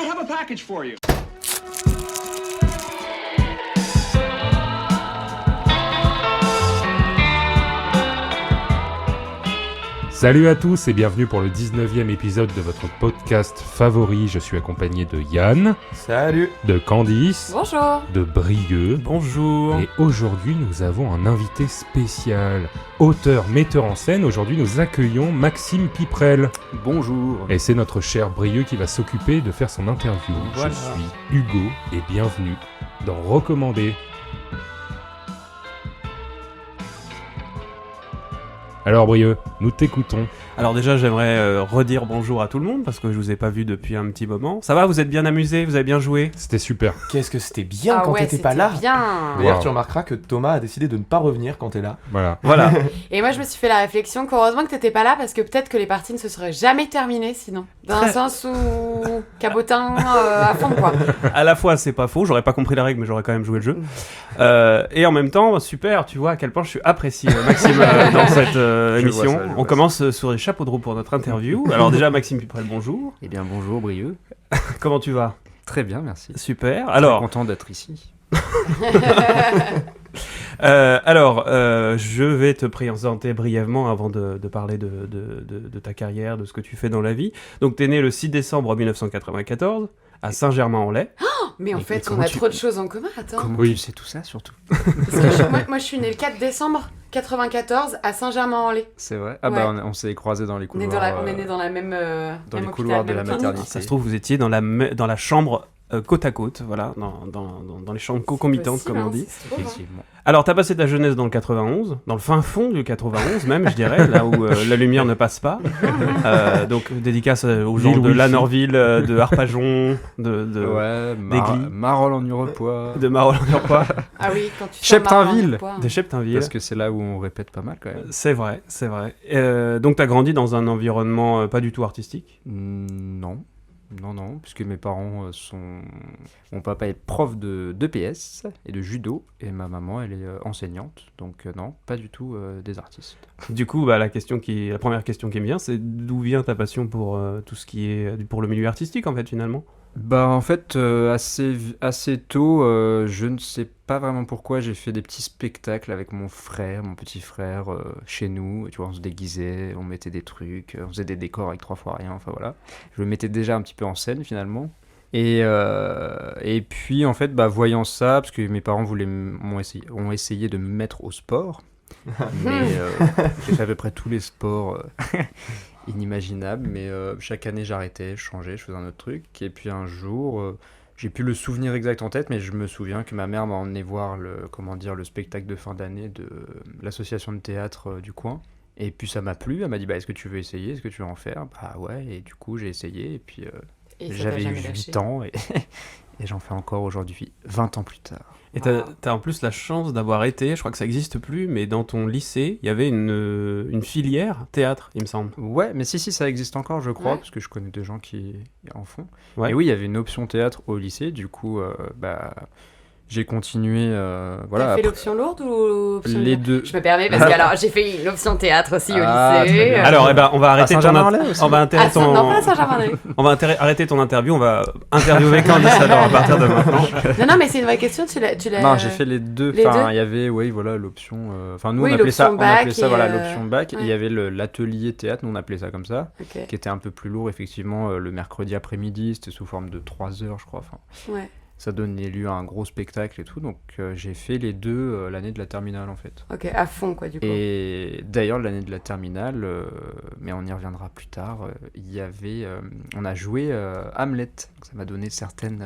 I have a package for you. Salut à tous et bienvenue pour le 19e épisode de votre podcast favori. Je suis accompagné de Yann. Salut. De Candice. Bonjour. De Brieux. Bonjour. Et aujourd'hui, nous avons un invité spécial. Auteur, metteur en scène. Aujourd'hui, nous accueillons Maxime Piprel. Bonjour. Et c'est notre cher Brieux qui va s'occuper de faire son interview. Voilà. Je suis Hugo et bienvenue dans Recommandé. Alors Brieux, nous t'écoutons. Alors déjà, j'aimerais redire bonjour à tout le monde parce que je vous ai pas vu depuis un petit moment. Ça va, vous êtes bien amusés, vous avez bien joué? C'était super. Qu'est-ce que c'était bien Ah quand ouais, t'étais pas là. bien. D'ailleurs, Wow. tu remarqueras que Thomas a décidé de ne pas revenir quand t'es là. Voilà. Voilà. Et moi, je me suis fait la réflexion qu'heureusement que t'étais pas là parce que peut-être que les parties ne se seraient jamais terminées sinon. Dans un sens où cabotin à fond quoi. À la fois, c'est pas faux, j'aurais pas compris la règle, mais j'aurais quand même joué le jeu. Et en même temps, super, tu vois à quel point je suis apprécié, Maxime, dans cette émission. je vois On commence sur les chapeaux de roue pour notre interview. Alors déjà, Maxime Piprel, bonjour. Eh bien bonjour Brieux. Comment tu vas? Très bien, merci. Super. Très Alors, content d'être ici. je vais te présenter brièvement avant de parler de ta carrière, de ce que tu fais dans la vie. Donc, tu es né le 6 décembre 1994 à Saint-Germain-en-Laye. Mais en Mais fait, on comment a tu- trop de choses en commun. Attends. Comment Oui. tu sais tout ça surtout? Parce que moi, je suis née le 4 décembre 94 à Saint-Germain-en-Laye. C'est vrai. Ah Ouais. bah on s'est croisés dans les On est couloirs. on est nés dans la même. dans même les hôpital, couloirs de même la clinique. maternité. Ça se trouve, vous étiez dans la chambre côte à côte, voilà, dans les chambres concomitantes, Possible, comme on hein, dit. c'est trop, hein. Effectivement. Alors, t'as passé ta jeunesse dans le 91, dans le fin fond du 91 même, je dirais, là où la lumière ne passe pas. Donc, dédicace aux gens L'île de Wi-Fi. Lanorville, de Arpajon, de Ouais, Glis. Marolles en Urepoix. de Marolles-en-Urpoix, Ah oui, quand tu Cheptainville. de Cheptainville. Parce que c'est là où on répète pas mal quand même. C'est vrai, c'est vrai. Donc, t'as grandi dans un environnement pas du tout artistique. Non. Non, puisque mes parents sont... Mon papa est prof de PS et de judo, et ma maman, elle est enseignante. Donc non, pas du tout des artistes. Du coup, bah, la première question qui me vient, c'est d'où vient ta passion pour tout ce qui est pour le milieu artistique, en fait, finalement? Bah en fait, assez tôt, je ne sais pas vraiment pourquoi, j'ai fait des petits spectacles avec mon petit frère, chez nous. Tu vois, on se déguisait, on mettait des trucs, on faisait des décors avec 3 fois rien, enfin voilà. Je me mettais déjà un petit peu en scène finalement. Et puis en fait, bah, voyant ça, parce que mes parents ont essayé de me mettre au sport, mais j'ai fait à peu près tous les sports inimaginables, mais chaque année j'arrêtais, je changeais, je faisais un autre truc. Et puis un jour, j'ai plus le souvenir exact en tête, mais je me souviens que ma mère m'a emmené voir le spectacle de fin d'année de l'association de théâtre du coin. Et puis ça m'a plu, elle m'a dit bah, est-ce que tu veux essayer, est-ce que tu veux en faire? Bah ouais, et du coup j'ai essayé, et puis Et ça t'a j'avais jamais 8 lâché. ans, et j'en fais encore aujourd'hui, 20 ans plus tard. Et t'as en plus la chance d'avoir été, je crois que ça existe plus, mais dans ton lycée, il y avait une filière théâtre, il me semble. Ouais, mais si, ça existe encore, je crois, Ouais. parce que je connais des gens qui en font. Ouais. Et oui, il y avait une option théâtre au lycée, du coup, bah, j'ai continué, voilà. T'as fait après- l'option lourde ou l'option les légère? deux. Je me permets parce que alors j'ai fait une option théâtre aussi au Ah, lycée. très bien. Alors, eh ben, on va arrêter Saint-Germain-en-Laye aussi. on va intéresser Non, pas à Saint-Germain-en-Laye. on va arrêter ton interview, on va interviewer Candice alors à partir de maintenant. Non, mais c'est une vraie question. Tu l'as. Non, j'ai fait les deux. les Enfin, deux il y avait, oui, voilà, l'option. Enfin, nous, Oui, on appelait ça, l'option bac voilà, et, l'option bac. Et il ouais. y avait l'atelier théâtre, nous, on appelait ça comme ça, Ok. qui était un peu plus lourd, effectivement, le mercredi après-midi. C'était sous forme de 3 heures, je crois. Enfin, Ouais. ça donnait lieu à un gros spectacle et tout. Donc, j'ai fait les deux l'année de la terminale, en fait. Ok, à fond quoi du coup. Et d'ailleurs, l'année de la terminale, mais on y reviendra plus tard, il y avait, on a joué Hamlet. Donc ça m'a donné certaines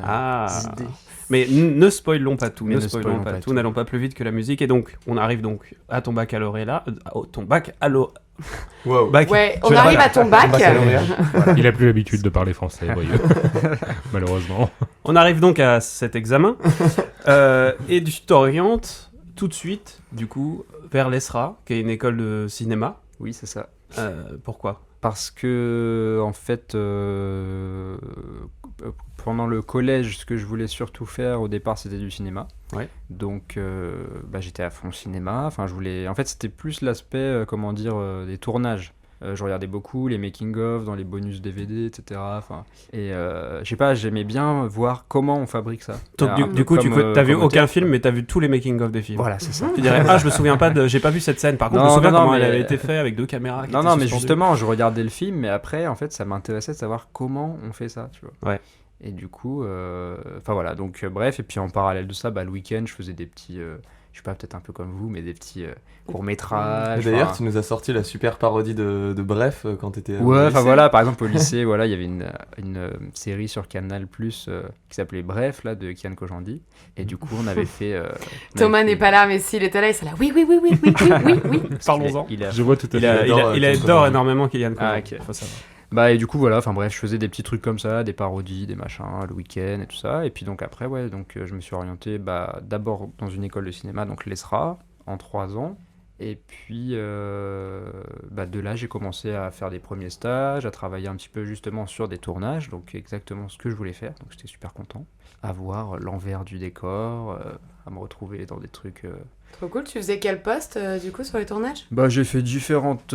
idées. Mais ne spoilons pas tout, Mais ne ne spoilons spoilons pas pas tout, tout. n'allons pas plus vite que la musique. Et donc, on arrive donc à ton baccalauréat, ton Wow. bac. Ouais, on Je- arrive voilà. à ton bac. Baccalauréat. Il a plus l'habitude de parler français, Brieux. Malheureusement. On arrive donc à cet examen et tu t'orientes tout de suite, du coup, vers l'ESRA, qui est une école de cinéma. Oui, c'est ça. Pourquoi? Parce que, en fait, pendant le collège, ce que je voulais surtout faire au départ, c'était du cinéma. Ouais. Donc, j'étais à fond cinéma. Enfin, je voulais. En fait, c'était plus l'aspect, comment dire, des tournages. Je regardais beaucoup les making-of dans les bonus DVD, etc. Enfin, et je sais pas, j'aimais bien voir comment on fabrique ça. Donc, du coup, t'as vu aucun film, mais t'as vu tous les making-of des films. Voilà, c'est ça. Tu dirais, je me souviens pas j'ai pas vu cette scène. Par contre, je me souviens comment elle avait été faite avec 2 caméras. Non, mais justement, je regardais le film, mais après, en fait, ça m'intéressait de savoir comment on fait ça, tu vois. Ouais. Et du coup, enfin voilà, donc bref, et puis en parallèle de ça, le week-end, je faisais des petits, je sais pas, peut-être un peu comme vous, mais des petits courts-métrages. D'ailleurs, tu nous as sorti la super parodie de Bref quand t'étais au Ouais, lycée. enfin voilà, par exemple au lycée, voilà, il y avait une série sur Canal+, qui s'appelait Bref, là, de Kian Kojandi, et du coup, on avait fait... Thomas n'est pas là, mais s'il était là, il serait là. Oui. Parlons-en. Je vois tout à fait. Il adore énormément Kylian Kojandi. Ah, ok. Faut savoir. Bah et du coup voilà, enfin bref, je faisais des petits trucs comme ça, des parodies, des machins, le week-end et tout ça. Et puis donc après, ouais, donc je me suis orienté d'abord dans une école de cinéma, donc l'ESRA, en 3 ans. Et puis de là, j'ai commencé à faire des premiers stages, à travailler un petit peu justement sur des tournages, donc exactement ce que je voulais faire. Donc j'étais super content, à voir l'envers du décor, à me retrouver dans des trucs... Trop cool. Tu faisais quel poste, du coup, sur les tournages ? J'ai fait différentes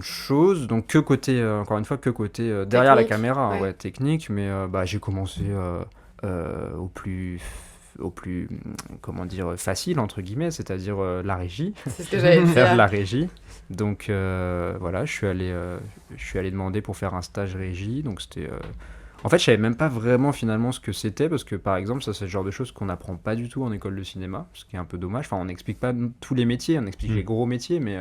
choses, donc encore une fois, derrière la Technique, caméra, ouais. technique, mais j'ai commencé au plus comment dire, facile, entre guillemets, c'est-à-dire la régie, C'est ce que j'allais te faire de dire. la régie. Donc voilà, je suis allé demander pour faire un stage régie, donc c'était... En fait, je savais même pas vraiment finalement ce que c'était, parce que par exemple, ça c'est le genre de choses qu'on n'apprend pas du tout en école de cinéma, ce qui est un peu dommage. Enfin, on n'explique pas tous les métiers, on explique les gros métiers, mais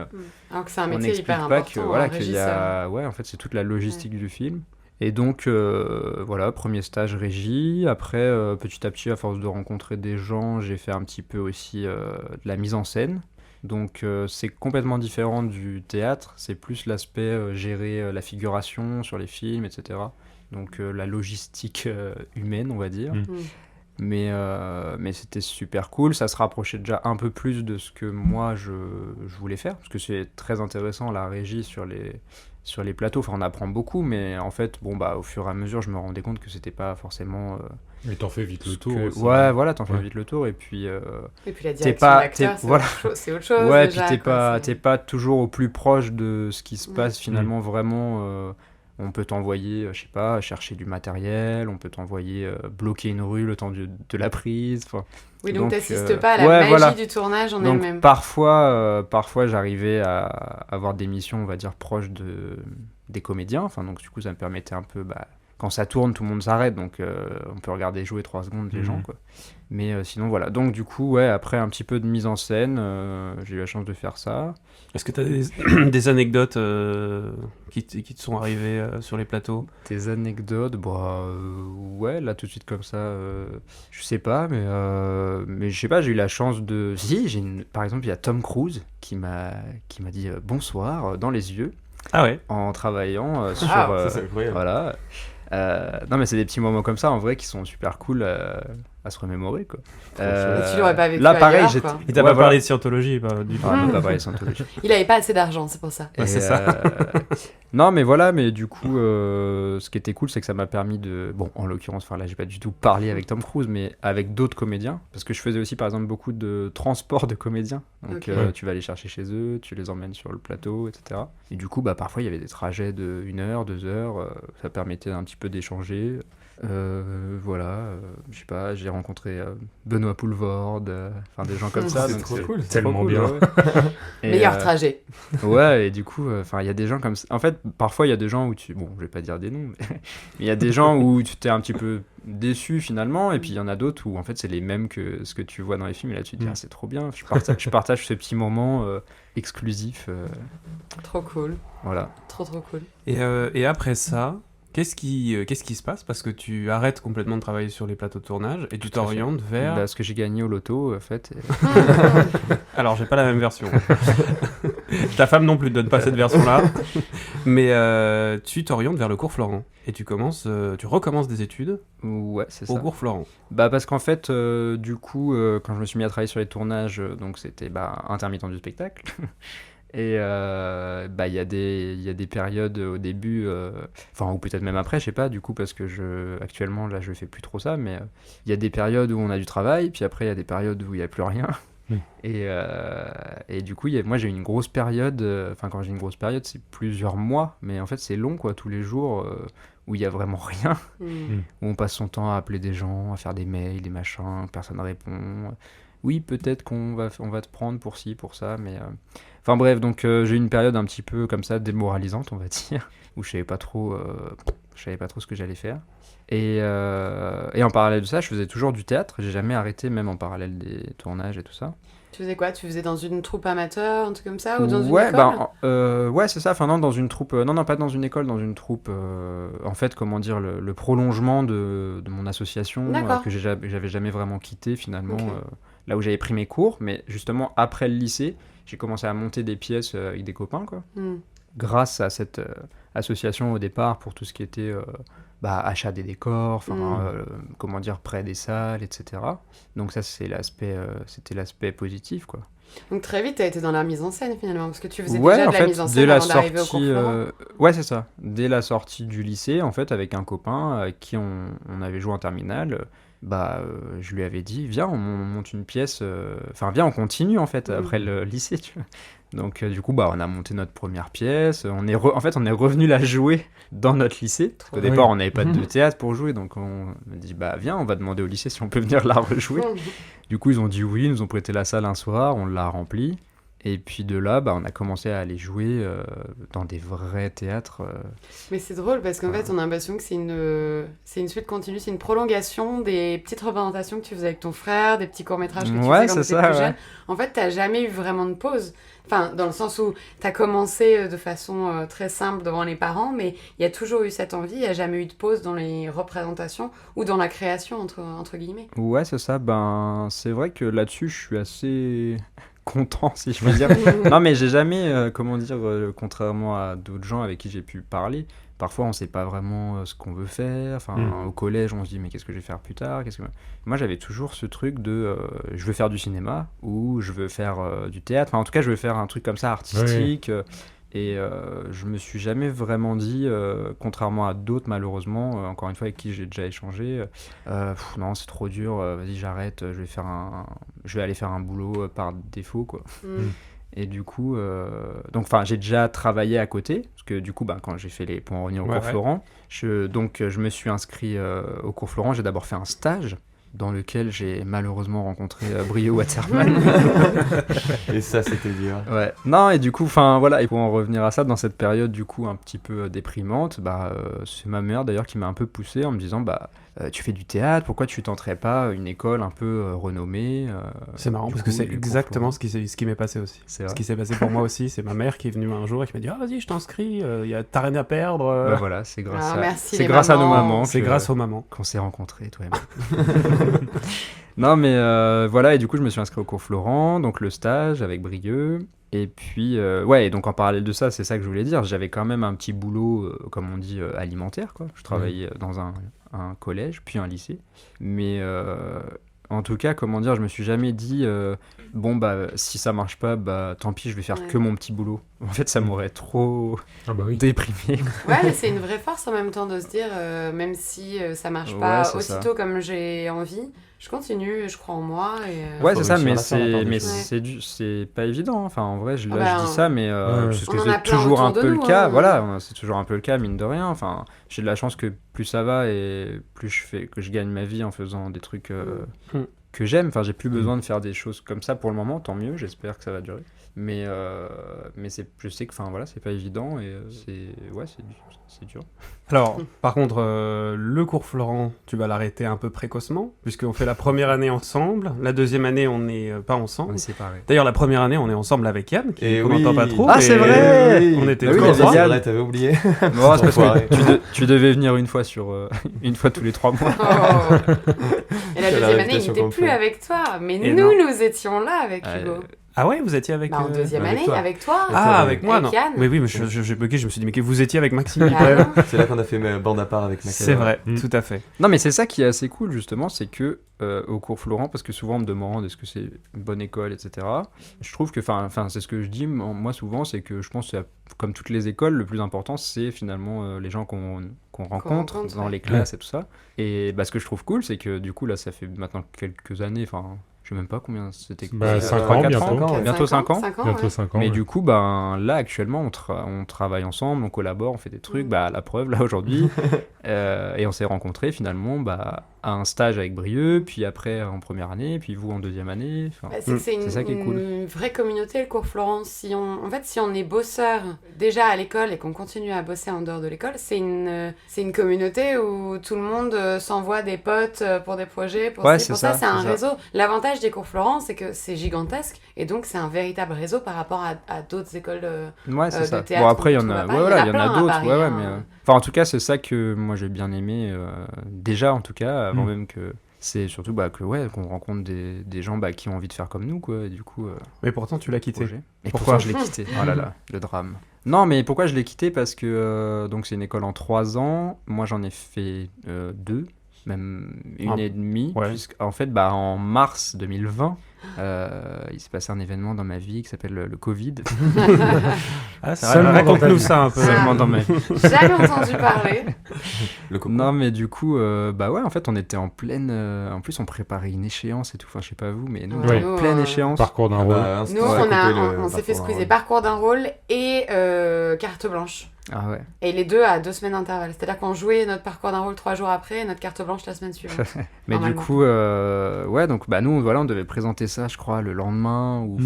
Alors que c'est un on métier n'explique hyper pas important. que, un qu'il y a... Ouais, en fait, c'est toute la logistique du film. Et donc, voilà, premier stage régie. Après, petit à petit, à force de rencontrer des gens, j'ai fait un petit peu aussi de la mise en scène. Donc, c'est complètement différent du théâtre. C'est plus l'aspect gérer la figuration sur les films, etc. Donc, la logistique humaine, on va dire. Mais c'était super cool, ça se rapprochait déjà un peu plus de ce que moi je voulais faire, parce que c'est très intéressant la régie sur les plateaux, enfin on apprend beaucoup, mais en fait au fur et à mesure je me rendais compte que c'était pas forcément... Mais t'en fais vite le tour aussi. Ouais, voilà, t'en fais Ouais. vite le tour, et puis... Et puis la direction d'acteur, c'est autre chose. Ouais, déjà, puis quoi, t'es pas toujours au plus proche de ce qui se passe finalement vraiment... On peut t'envoyer, je sais pas, chercher du matériel, on peut t'envoyer bloquer une rue le temps de la prise. Oui, donc t'assistes t'assistes pas à la magie du tournage en donc, elle-même. parfois j'arrivais à avoir des missions, on va dire, proches des comédiens. Enfin, donc du coup, ça me permettait un peu... quand ça tourne, tout le monde s'arrête, donc on peut regarder jouer 3 secondes les gens, quoi. Mais sinon, voilà. Donc du coup, ouais, après un petit peu de mise en scène, j'ai eu la chance de faire ça. Est-ce que tu as des anecdotes qui te sont arrivées sur les plateaux ? Des anecdotes, ouais, là tout de suite comme ça, je sais pas, mais je sais pas, j'ai eu la chance de... Si, par exemple, il y a Tom Cruise qui m'a dit bonsoir dans les yeux. Ah ouais. En travaillant sur... ça, c'est incroyable. Voilà. Non, mais c'est des petits moments comme ça, en vrai, qui sont super cool à se remémorer, quoi. Mais tu l'aurais pas vécu là, pareil, ailleurs, j'étais... quoi. Et t'as pas parlé de scientologie du tout. On n'a pas parlé de Scientologie. Il avait pas assez d'argent, c'est pour ça. Ouais, c'est ça. Non, mais voilà, mais du coup, ce qui était cool, c'est que ça m'a permis de... Bon, en l'occurrence, là, j'ai pas du tout parlé avec Tom Cruise, mais avec d'autres comédiens, parce que je faisais aussi, par exemple, beaucoup de transport de comédiens. Donc, Ok. tu vas les chercher chez eux, tu les emmènes sur le plateau, etc. Et du coup, parfois, il y avait des trajets de 1 heure, 2 heures, ça permettait un petit peu d'échanger. Voilà, je sais pas, j'ai rencontré Benoît Poulvorde, enfin des gens comme ça. C'est donc trop cool. Tellement cool, bien. ouais. Et, Meilleur trajet. Ouais, et du coup, il y a des gens comme ça. En fait, parfois, il y a des gens où bon, je vais pas dire des noms, mais il y a des gens où tu t'es un petit peu déçu finalement, et puis il y en a d'autres où en fait c'est les mêmes que ce que tu vois dans les films, et là tu te dis, ah, c'est trop bien, je partage ce petit moment exclusif. Trop cool. Voilà. Trop cool. Et après ça, qu'est-ce qui se passe ? Parce que tu arrêtes complètement de travailler sur les plateaux de tournage et tu Tout à fait. t'orientes vers... Ce que j'ai gagné au loto, en fait. Alors, j'ai pas la même version. Ta femme non plus ne donne pas cette version-là. Mais tu t'orientes vers le cours Florent. Et tu recommences des études Ouais, c'est ça. au cours Florent. Parce qu'en fait, du coup, quand je me suis mis à travailler sur les tournages, donc c'était intermittent du spectacle. Et il y a des périodes au début, ou peut-être même après, je sais pas, du coup, parce que actuellement, là, je fais plus trop ça, mais il y a des périodes où on a du travail, puis après, il y a des périodes où il n'y a plus rien. Et du coup, moi j'ai eu une grosse période, enfin quand j'ai une grosse période, c'est plusieurs mois, mais en fait c'est long quoi, tous les jours, où il y a vraiment rien, où on passe son temps à appeler des gens, à faire des mails, des machins, personne ne répond. Oui, peut-être on va te prendre pour ci, pour ça, mais... Enfin bref, donc j'ai eu une période un petit peu comme ça, démoralisante, on va dire, où je savais pas trop ce que j'allais faire. Et en parallèle de ça, je faisais toujours du théâtre, j'ai jamais arrêté, même en parallèle des tournages et tout ça. Tu faisais quoi? Tu faisais dans une troupe amateur, un truc comme ça, ou dans une Ouais, école? ouais, c'est ça. Enfin, non, dans une troupe. Non, pas dans une école, dans une troupe. En fait, comment dire, le prolongement de mon association D'accord. que j'avais jamais vraiment quitté finalement. Ok. Là où j'avais pris mes cours, mais justement après le lycée, j'ai commencé à monter des pièces avec des copains, quoi. Grâce à cette association au départ pour tout ce qui était achat des décors, comment dire, prêt des salles, etc. Donc ça, c'était l'aspect positif, quoi. Donc très vite, t'as été dans la mise en scène finalement, parce que tu faisais Ouais, déjà en de la fait, mise en dès scène la avant d'arriver au cours sortie, Florent. ouais, c'est ça. Dès la sortie du lycée, en fait, avec un copain avec qui on avait joué en terminale, je lui avais dit, viens, on monte une pièce, viens, on continue en fait après le lycée, tu vois. Donc du coup, on a monté notre première pièce. En fait, on est revenu la jouer dans notre lycée. Parce qu'au départ, on n'avait pas de théâtre pour jouer, donc on a dit, viens, on va demander au lycée si on peut venir la rejouer. Du coup, ils ont dit oui, ils nous ont prêté la salle un soir, on l'a remplie. Et puis de là, on a commencé à aller jouer dans des vrais théâtres. Mais c'est drôle parce qu'en fait, on a l'impression que c'est une suite continue, c'est une prolongation des petites représentations que tu faisais avec ton frère, des petits courts-métrages que tu faisais quand tu étais plus jeune. En fait, t'as jamais eu vraiment de pause. Enfin, dans le sens où t'as commencé de façon très simple devant les parents, mais il y a toujours eu cette envie, il n'y a jamais eu de pause dans les représentations ou dans la création, entre guillemets. Ouais, c'est ça. C'est vrai que là-dessus, je suis assez... content, si je veux dire. Non, mais j'ai jamais, contrairement à d'autres gens avec qui j'ai pu parler, parfois on sait pas vraiment ce qu'on veut faire. Au collège, on se dit mais qu'est-ce que je vais faire plus tard, Moi, j'avais toujours ce truc de je veux faire du cinéma ou je veux faire du théâtre. En tout cas, je veux faire un truc comme ça artistique. Et je me suis jamais vraiment dit, contrairement à d'autres malheureusement, encore une fois avec qui j'ai déjà échangé, non c'est trop dur, vas-y j'arrête, je vais aller faire un boulot par défaut, quoi. Et du coup, j'ai déjà travaillé à côté, parce que du coup, quand j'ai fait pour en revenir au cours Florent, je me suis inscrit au cours Florent, j'ai d'abord fait un stage dans lequel j'ai malheureusement rencontré Brio Waterman. Et ça, c'était dur. Ouais. Non, et du coup, et pour en revenir à ça, dans cette période du coup un petit peu déprimante, c'est ma mère d'ailleurs qui m'a un peu poussé en me disant tu fais du théâtre, pourquoi tu tenterais pas une école un peu renommée C'est marrant parce que c'est exactement ce qui m'est passé aussi. Ce qui s'est passé pour moi aussi, c'est ma mère qui est venue un jour et qui m'a dit vas-y, je t'inscris, t'as rien à perdre. Voilà, c'est grâce à nos mamans. C'est grâce aux mamans qu'on s'est rencontrés, toi et moi. Non, mais et du coup, je me suis inscrit au cours Florent, donc le stage avec Brieux. Et puis, et donc en parallèle de ça, c'est ça que je voulais dire, j'avais quand même un petit boulot, comme on dit, alimentaire, quoi. Je travaillais dans un collège, puis un lycée. Mais en tout cas, je me suis jamais dit, si ça marche pas, tant pis, je vais faire que mon petit boulot. En fait, ça m'aurait trop déprimé. Ouais, mais c'est une vraie force en même temps de se dire, même si ça marche pas aussitôt comme j'ai envie, je continue, je crois en moi. Ouais, c'est ça, mais c'est pas évident. Enfin, en vrai, je dis ça, mais parce que c'est toujours un peu le cas. Voilà, c'est toujours un peu le cas, mine de rien. Enfin, j'ai de la chance que plus ça va et plus je gagne ma vie en faisant des trucs que j'aime. Enfin, j'ai plus besoin de faire des choses comme ça pour le moment, tant mieux, j'espère que ça va durer. Mais je sais que c'est pas évident et c'est dur. Alors, par contre, le cours Florent, tu vas l'arrêter un peu précocement, puisqu'on fait la première année ensemble. La deuxième année, on n'est pas ensemble. On est séparés. D'ailleurs, la première année, on est enble avec Yann, qui on n'entend pas trop. Ah, c'est vrai. On était tous trois. C'est vrai, t'avais oublié. Bon, c'est parce que tu devais venir une fois tous les 3 mois. Oh. Et la deuxième année, il n'était plus avec toi, mais nous étions là avec Hugo. Ah ouais, vous étiez avec... en deuxième année, avec toi. Ah, avec moi, non. Yann. Mais oui, mais j'ai bugué, je me suis dit, mais que vous étiez avec Maxime. C'est là qu'on a fait bande à part avec Maxime. C'est vrai, tout à fait. Non, mais c'est ça qui est assez cool, justement, c'est que au cours Florent, parce que souvent on me demande est-ce que c'est une bonne école, etc. Je trouve que, c'est ce que je dis, moi souvent, c'est que je pense que comme toutes les écoles, le plus important, c'est finalement les gens qu'on rencontre dans les classes et tout ça. Et ce que je trouve cool, c'est que du coup, là, ça fait maintenant quelques années, je sais même pas combien c'était. 5 3, ans 4 bientôt. Bientôt 5 ans. Bientôt 5 ans. Mais ouais. du coup, là, actuellement, on travaille ensemble, on collabore, on fait des trucs. La preuve, là, aujourd'hui. Et on s'est rencontrés, finalement, à un stage avec Brieux, puis après en première année, puis vous en deuxième année. C'est ça qui est cool. Une vraie communauté, le cours Florence. Si on est bosseur déjà à l'école et qu'on continue à bosser en dehors de l'école, c'est une communauté où tout le monde s'envoie des potes pour des projets, pour ça. C'est un réseau. L'avantage des cours Florence, c'est que c'est gigantesque, et donc c'est un véritable réseau par rapport à d'autres écoles de théâtre. Bon, après, il y en a d'autres. Mais, en tout cas, c'est ça que moi j'ai bien aimé, déjà, en tout cas, avant même que. C'est surtout qu'on rencontre des gens qui ont envie de faire comme nous, quoi, et du coup... Mais pourtant, tu l'as quitté. Et pourquoi je l'ai quitté? Oh là là, le drame. Non, mais pourquoi je l'ai quitté? Parce que donc c'est une école en 3 ans. Moi, j'en ai fait 2, même 1 et demie. Ouais. En fait, en mars 2020, il s'est passé un événement dans ma vie qui s'appelle le Covid. Raconte-nous ça un peu. Seulement dans ma vie. Jamais entendu parler. Non, mais du coup, en fait, on était en pleine... en plus, on préparait une échéance et tout. Enfin, je sais pas vous, mais nous, on était en pleine échéance. Parcours d'un rôle. Nous, on s'est fait squeezer parcours d'un rôle et carte blanche. Ah ouais. Et les deux à 2 semaines d'intervalle. C'est-à-dire qu'on jouait notre parcours d'un rôle 3 jours après et notre carte blanche la semaine suivante. Mais du coup, donc nous, on devait présenter ça, je crois, le lendemain ou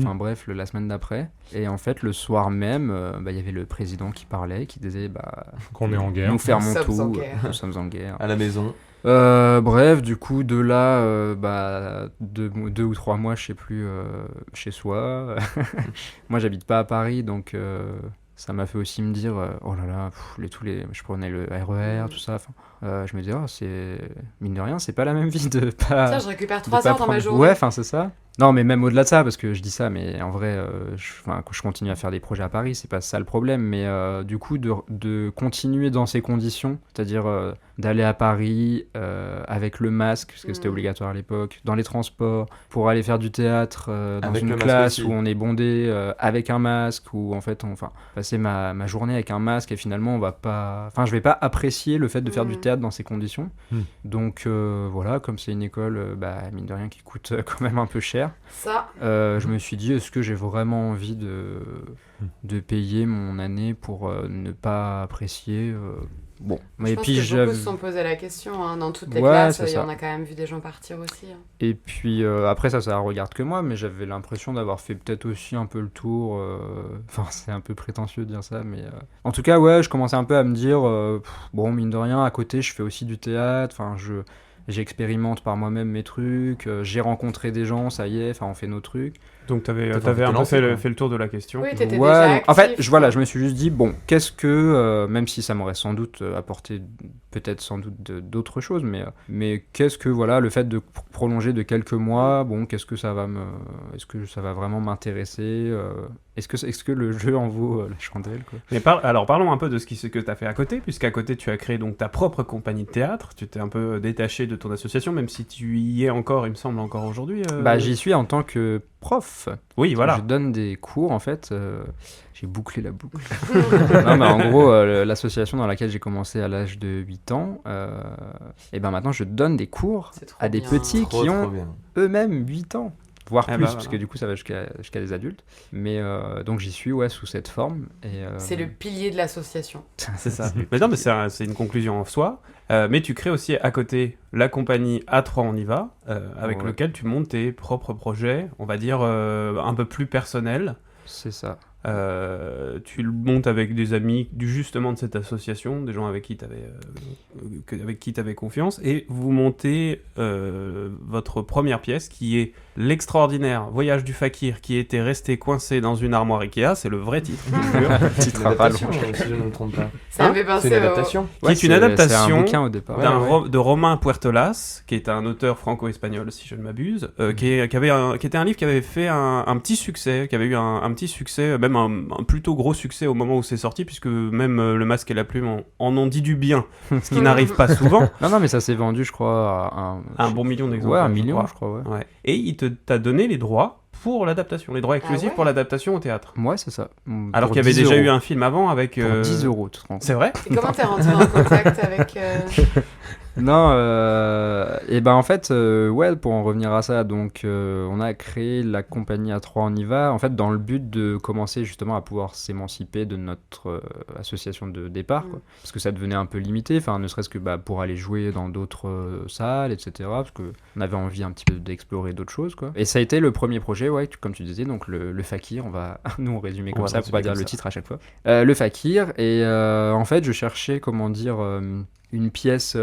la semaine d'après. Et en fait, le soir même, il y avait le président qui parlait, qui disait qu'on est en guerre. Nous fermons tout, nous sommes en guerre. À la maison. Bref, du coup, de là, 2 ou 3 mois, je sais plus, chez soi. Moi, j'habite pas à Paris, donc ça m'a fait aussi me dire, oh là là, je prenais le RER, tout ça. Je me disais, mine de rien, c'est pas la même vie de pas. Tiens, je récupère 3 heures dans ma journée. Ouais, c'est ça. Non, mais même au-delà de ça, parce que je dis ça, mais en vrai, je continue à faire des projets à Paris, c'est pas ça le problème. Mais du coup, de continuer dans ces conditions, c'est-à-dire d'aller à Paris avec le masque, parce que c'était obligatoire à l'époque, dans les transports, pour aller faire du théâtre dans une classe où on est bondé avec un masque, où en fait, passer ma journée avec un masque et finalement, je vais pas apprécier le fait de faire du théâtre dans ces conditions. Donc comme c'est une école, mine de rien, qui coûte quand même un peu cher. Je me suis dit, est-ce que j'ai vraiment envie de payer mon année pour ne pas apprécier je pense que beaucoup se sont posé la question, dans toutes les classes, il y en a quand même vu des gens partir aussi. Et puis après ça regarde que moi, mais j'avais l'impression d'avoir fait peut-être aussi un peu le tour. C'est un peu prétentieux de dire ça, mais en tout cas, je commençais un peu à me dire, mine de rien, à côté, je fais aussi du théâtre, j'expérimente par moi-même mes trucs, j'ai rencontré des gens, ça y est, on fait nos trucs. Donc t'avais un peu fait le tour de la question. Oui, t'étais déjà actif. En fait, je me suis juste dit, qu'est-ce que, même si ça m'aurait sans doute apporté peut-être sans doute d'autres choses, mais qu'est-ce que, le fait de prolonger de quelques mois, qu'est-ce que ça va est-ce que ça va vraiment m'intéresser, est-ce que le jeu en vaut la chandelle, quoi. Mais alors parlons un peu de ce que t'as fait à côté, puisqu'à côté tu as créé donc ta propre compagnie de théâtre, tu t'es un peu détaché de ton association, même si tu y es encore, il me semble, encore aujourd'hui. J'y suis en tant que prof. Oui, voilà. Je donne des cours, en fait. J'ai bouclé la boucle. Non, mais en gros, l'association dans laquelle j'ai commencé à l'âge de 8 ans, et maintenant je donne des cours à des petits qui ont eux-mêmes 8 ans. Voire plus, parce que du coup ça va jusqu'à des adultes. Mais donc j'y suis sous cette forme. C'est le pilier de l'association. C'est ça. Mais non, mais c'est une conclusion en soi. Mais tu crées aussi à côté la compagnie A3 On y va, avec lequel tu montes tes propres projets, on va dire un peu plus personnels. C'est ça. Tu le montes avec des amis justement de cette association, des gens avec qui tu avais confiance, et vous montez votre première pièce qui est l'extraordinaire Voyage du Fakir qui était resté coincé dans une armoire Ikea, c'est le vrai titre. Titre adaptation, si je ne me trompe pas. Ça me fait penser c'est une adaptation. Qui est une adaptation c'est un bouquin au départ. de Romain Puertolas, qui est un auteur franco-espagnol si je ne m'abuse, qui était un livre qui avait fait un petit succès, qui avait eu un petit succès, même un plutôt gros succès au moment où c'est sorti, puisque même Le Masque et la Plume en ont dit du bien, ce qui n'arrive pas souvent. Non, mais ça s'est vendu, je crois, à un bon million d'exemplaires. Ouais, 1 million, je crois. Ouais. Et il t'a donné les droits pour l'adaptation, les droits exclusifs pour l'adaptation au théâtre. Ouais, c'est ça. Alors qu'il y avait déjà eu un film avant avec... Pour 10 €, tu te rends compte. C'est vrai ? Et comment t'es rentré en contact avec... Non, et ben en fait, ouais, pour en revenir à ça, donc on a créé la compagnie A3 On y va, en fait, dans le but de commencer justement à pouvoir s'émanciper de notre association de départ, quoi. Parce que ça devenait un peu limité, enfin, ne serait-ce que pour aller jouer dans d'autres salles, etc. Parce qu'on avait envie un petit peu d'explorer d'autres choses, quoi. Et ça a été le premier projet, ouais, comme tu disais, donc le Fakir, on va nous résumer comme ça, pour pas dire le titre à chaque fois. Le Fakir, et en fait, je cherchais, comment dire, une pièce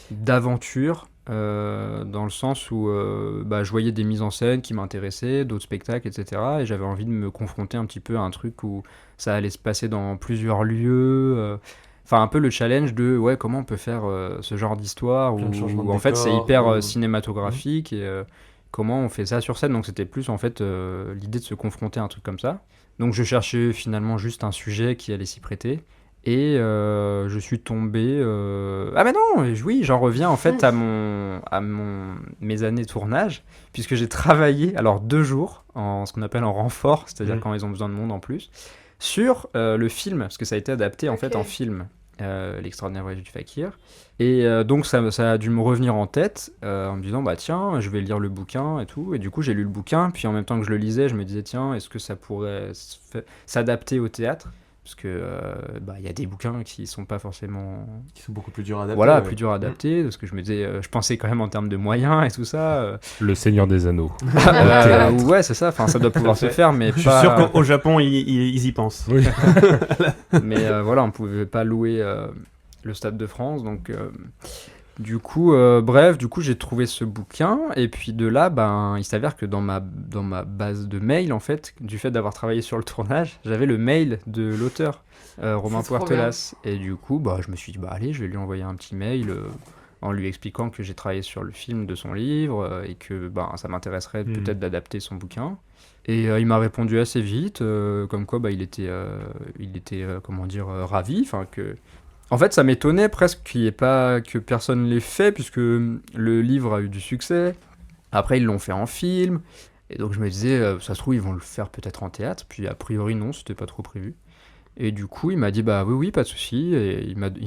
d'aventure, dans le sens où je voyais des mises en scène qui m'intéressaient, d'autres spectacles, etc. Et j'avais envie de me confronter un petit peu à un truc où ça allait se passer dans plusieurs lieux. Enfin, un peu le challenge de comment on peut faire ce genre d'histoire où en fait c'est hyper cinématographique et comment on fait ça sur scène. Donc c'était plus en fait l'idée de se confronter à un truc comme ça. Donc je cherchais finalement juste un sujet qui allait s'y prêter. Et je suis tombé... Ah mais non, oui, j'en reviens en fait à mes années de tournage, puisque j'ai travaillé, alors 2 jours, en ce qu'on appelle en renfort, c'est-à-dire quand ils ont besoin de monde en plus, sur le film, parce que ça a été adapté en fait en film, L'extraordinaire voyage du Fakir. Et donc ça a dû me revenir en tête, en me disant, tiens, je vais lire le bouquin et tout. Et du coup, j'ai lu le bouquin, puis en même temps que je le lisais, je me disais, tiens, est-ce que ça pourrait s'adapter au théâtre ? Parce que y a des bouquins qui sont pas forcément... Qui sont beaucoup plus durs à adapter. Voilà, plus durs à adapter, parce que je me disais, je pensais quand même en termes de moyens et tout ça. Le Seigneur des Anneaux. Ouais, c'est ça, enfin ça doit pouvoir se faire, mais je suis sûr qu'au Japon, ils y pensent. Oui. Mais voilà, on pouvait pas louer le Stade de France, donc... Du coup, j'ai trouvé ce bouquin, et puis de là, il s'avère que dans ma base de mail, en fait, du fait d'avoir travaillé sur le tournage, j'avais le mail de l'auteur, Romain Puertelas. Et du coup, je me suis dit, allez, je vais lui envoyer un petit mail en lui expliquant que j'ai travaillé sur le film de son livre, et que ça m'intéresserait peut-être d'adapter son bouquin. Et il m'a répondu assez vite, comme quoi il était comment dire, ravi, enfin que... En fait, ça m'étonnait presque qu'il n'y ait pas que personne l'ait fait, puisque le livre a eu du succès. Après, ils l'ont fait en film. Et donc, je me disais, ça se trouve, ils vont le faire peut-être en théâtre. Puis, a priori, non, c'était pas trop prévu. Et du coup, il m'a dit, oui, pas de souci. Et il m'a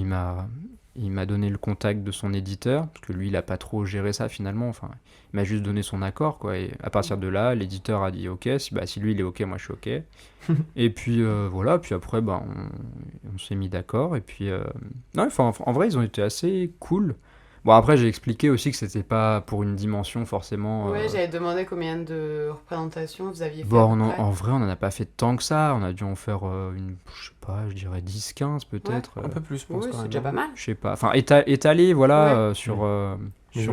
donné le contact de son éditeur, parce que lui, il a pas trop géré ça finalement. Enfin, il m'a juste donné son accord, quoi. Et à partir de là, l'éditeur a dit OK. Si lui, il est OK, moi, je suis OK. Et puis voilà. Puis après, on s'est mis d'accord. Et puis, non, en vrai, ils ont été assez cool. Bon, après, j'ai expliqué aussi que c'était pas pour une dimension forcément... Ouais, j'avais demandé combien de représentations vous aviez fait. En vrai, on en a pas fait tant que ça. On a dû en faire je sais pas, je dirais 10-15 peut-être. Un peu plus, je pense. Oui, c'est déjà pas mal. Je sais pas. Enfin, étalé, voilà, sur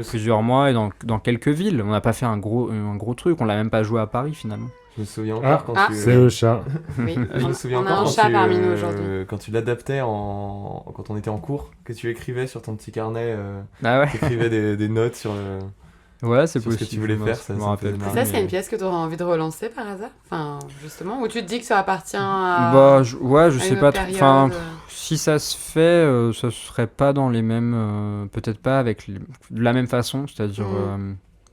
plusieurs mois et dans quelques villes. On n'a pas fait un gros truc. On l'a même pas joué à Paris, finalement. Je me souviens encore quand tu... C'est le chat. Oui, je me souviens on a encore un chat parmi nous aujourd'hui. Quand tu l'adaptais quand on était en cours, que tu écrivais sur ton petit carnet, Ah ouais. tu écrivais des notes sur le... Ouais, c'est sur possible. ce que tu voulais faire, ça me rappelle. Ça, c'est une pièce que tu aurais envie de relancer par hasard, enfin, justement, ou tu te dis que ça appartient à... je sais pas trop. Enfin, si ça se fait, ça serait pas dans les mêmes... peut-être pas avec de la même façon, c'est-à-dire...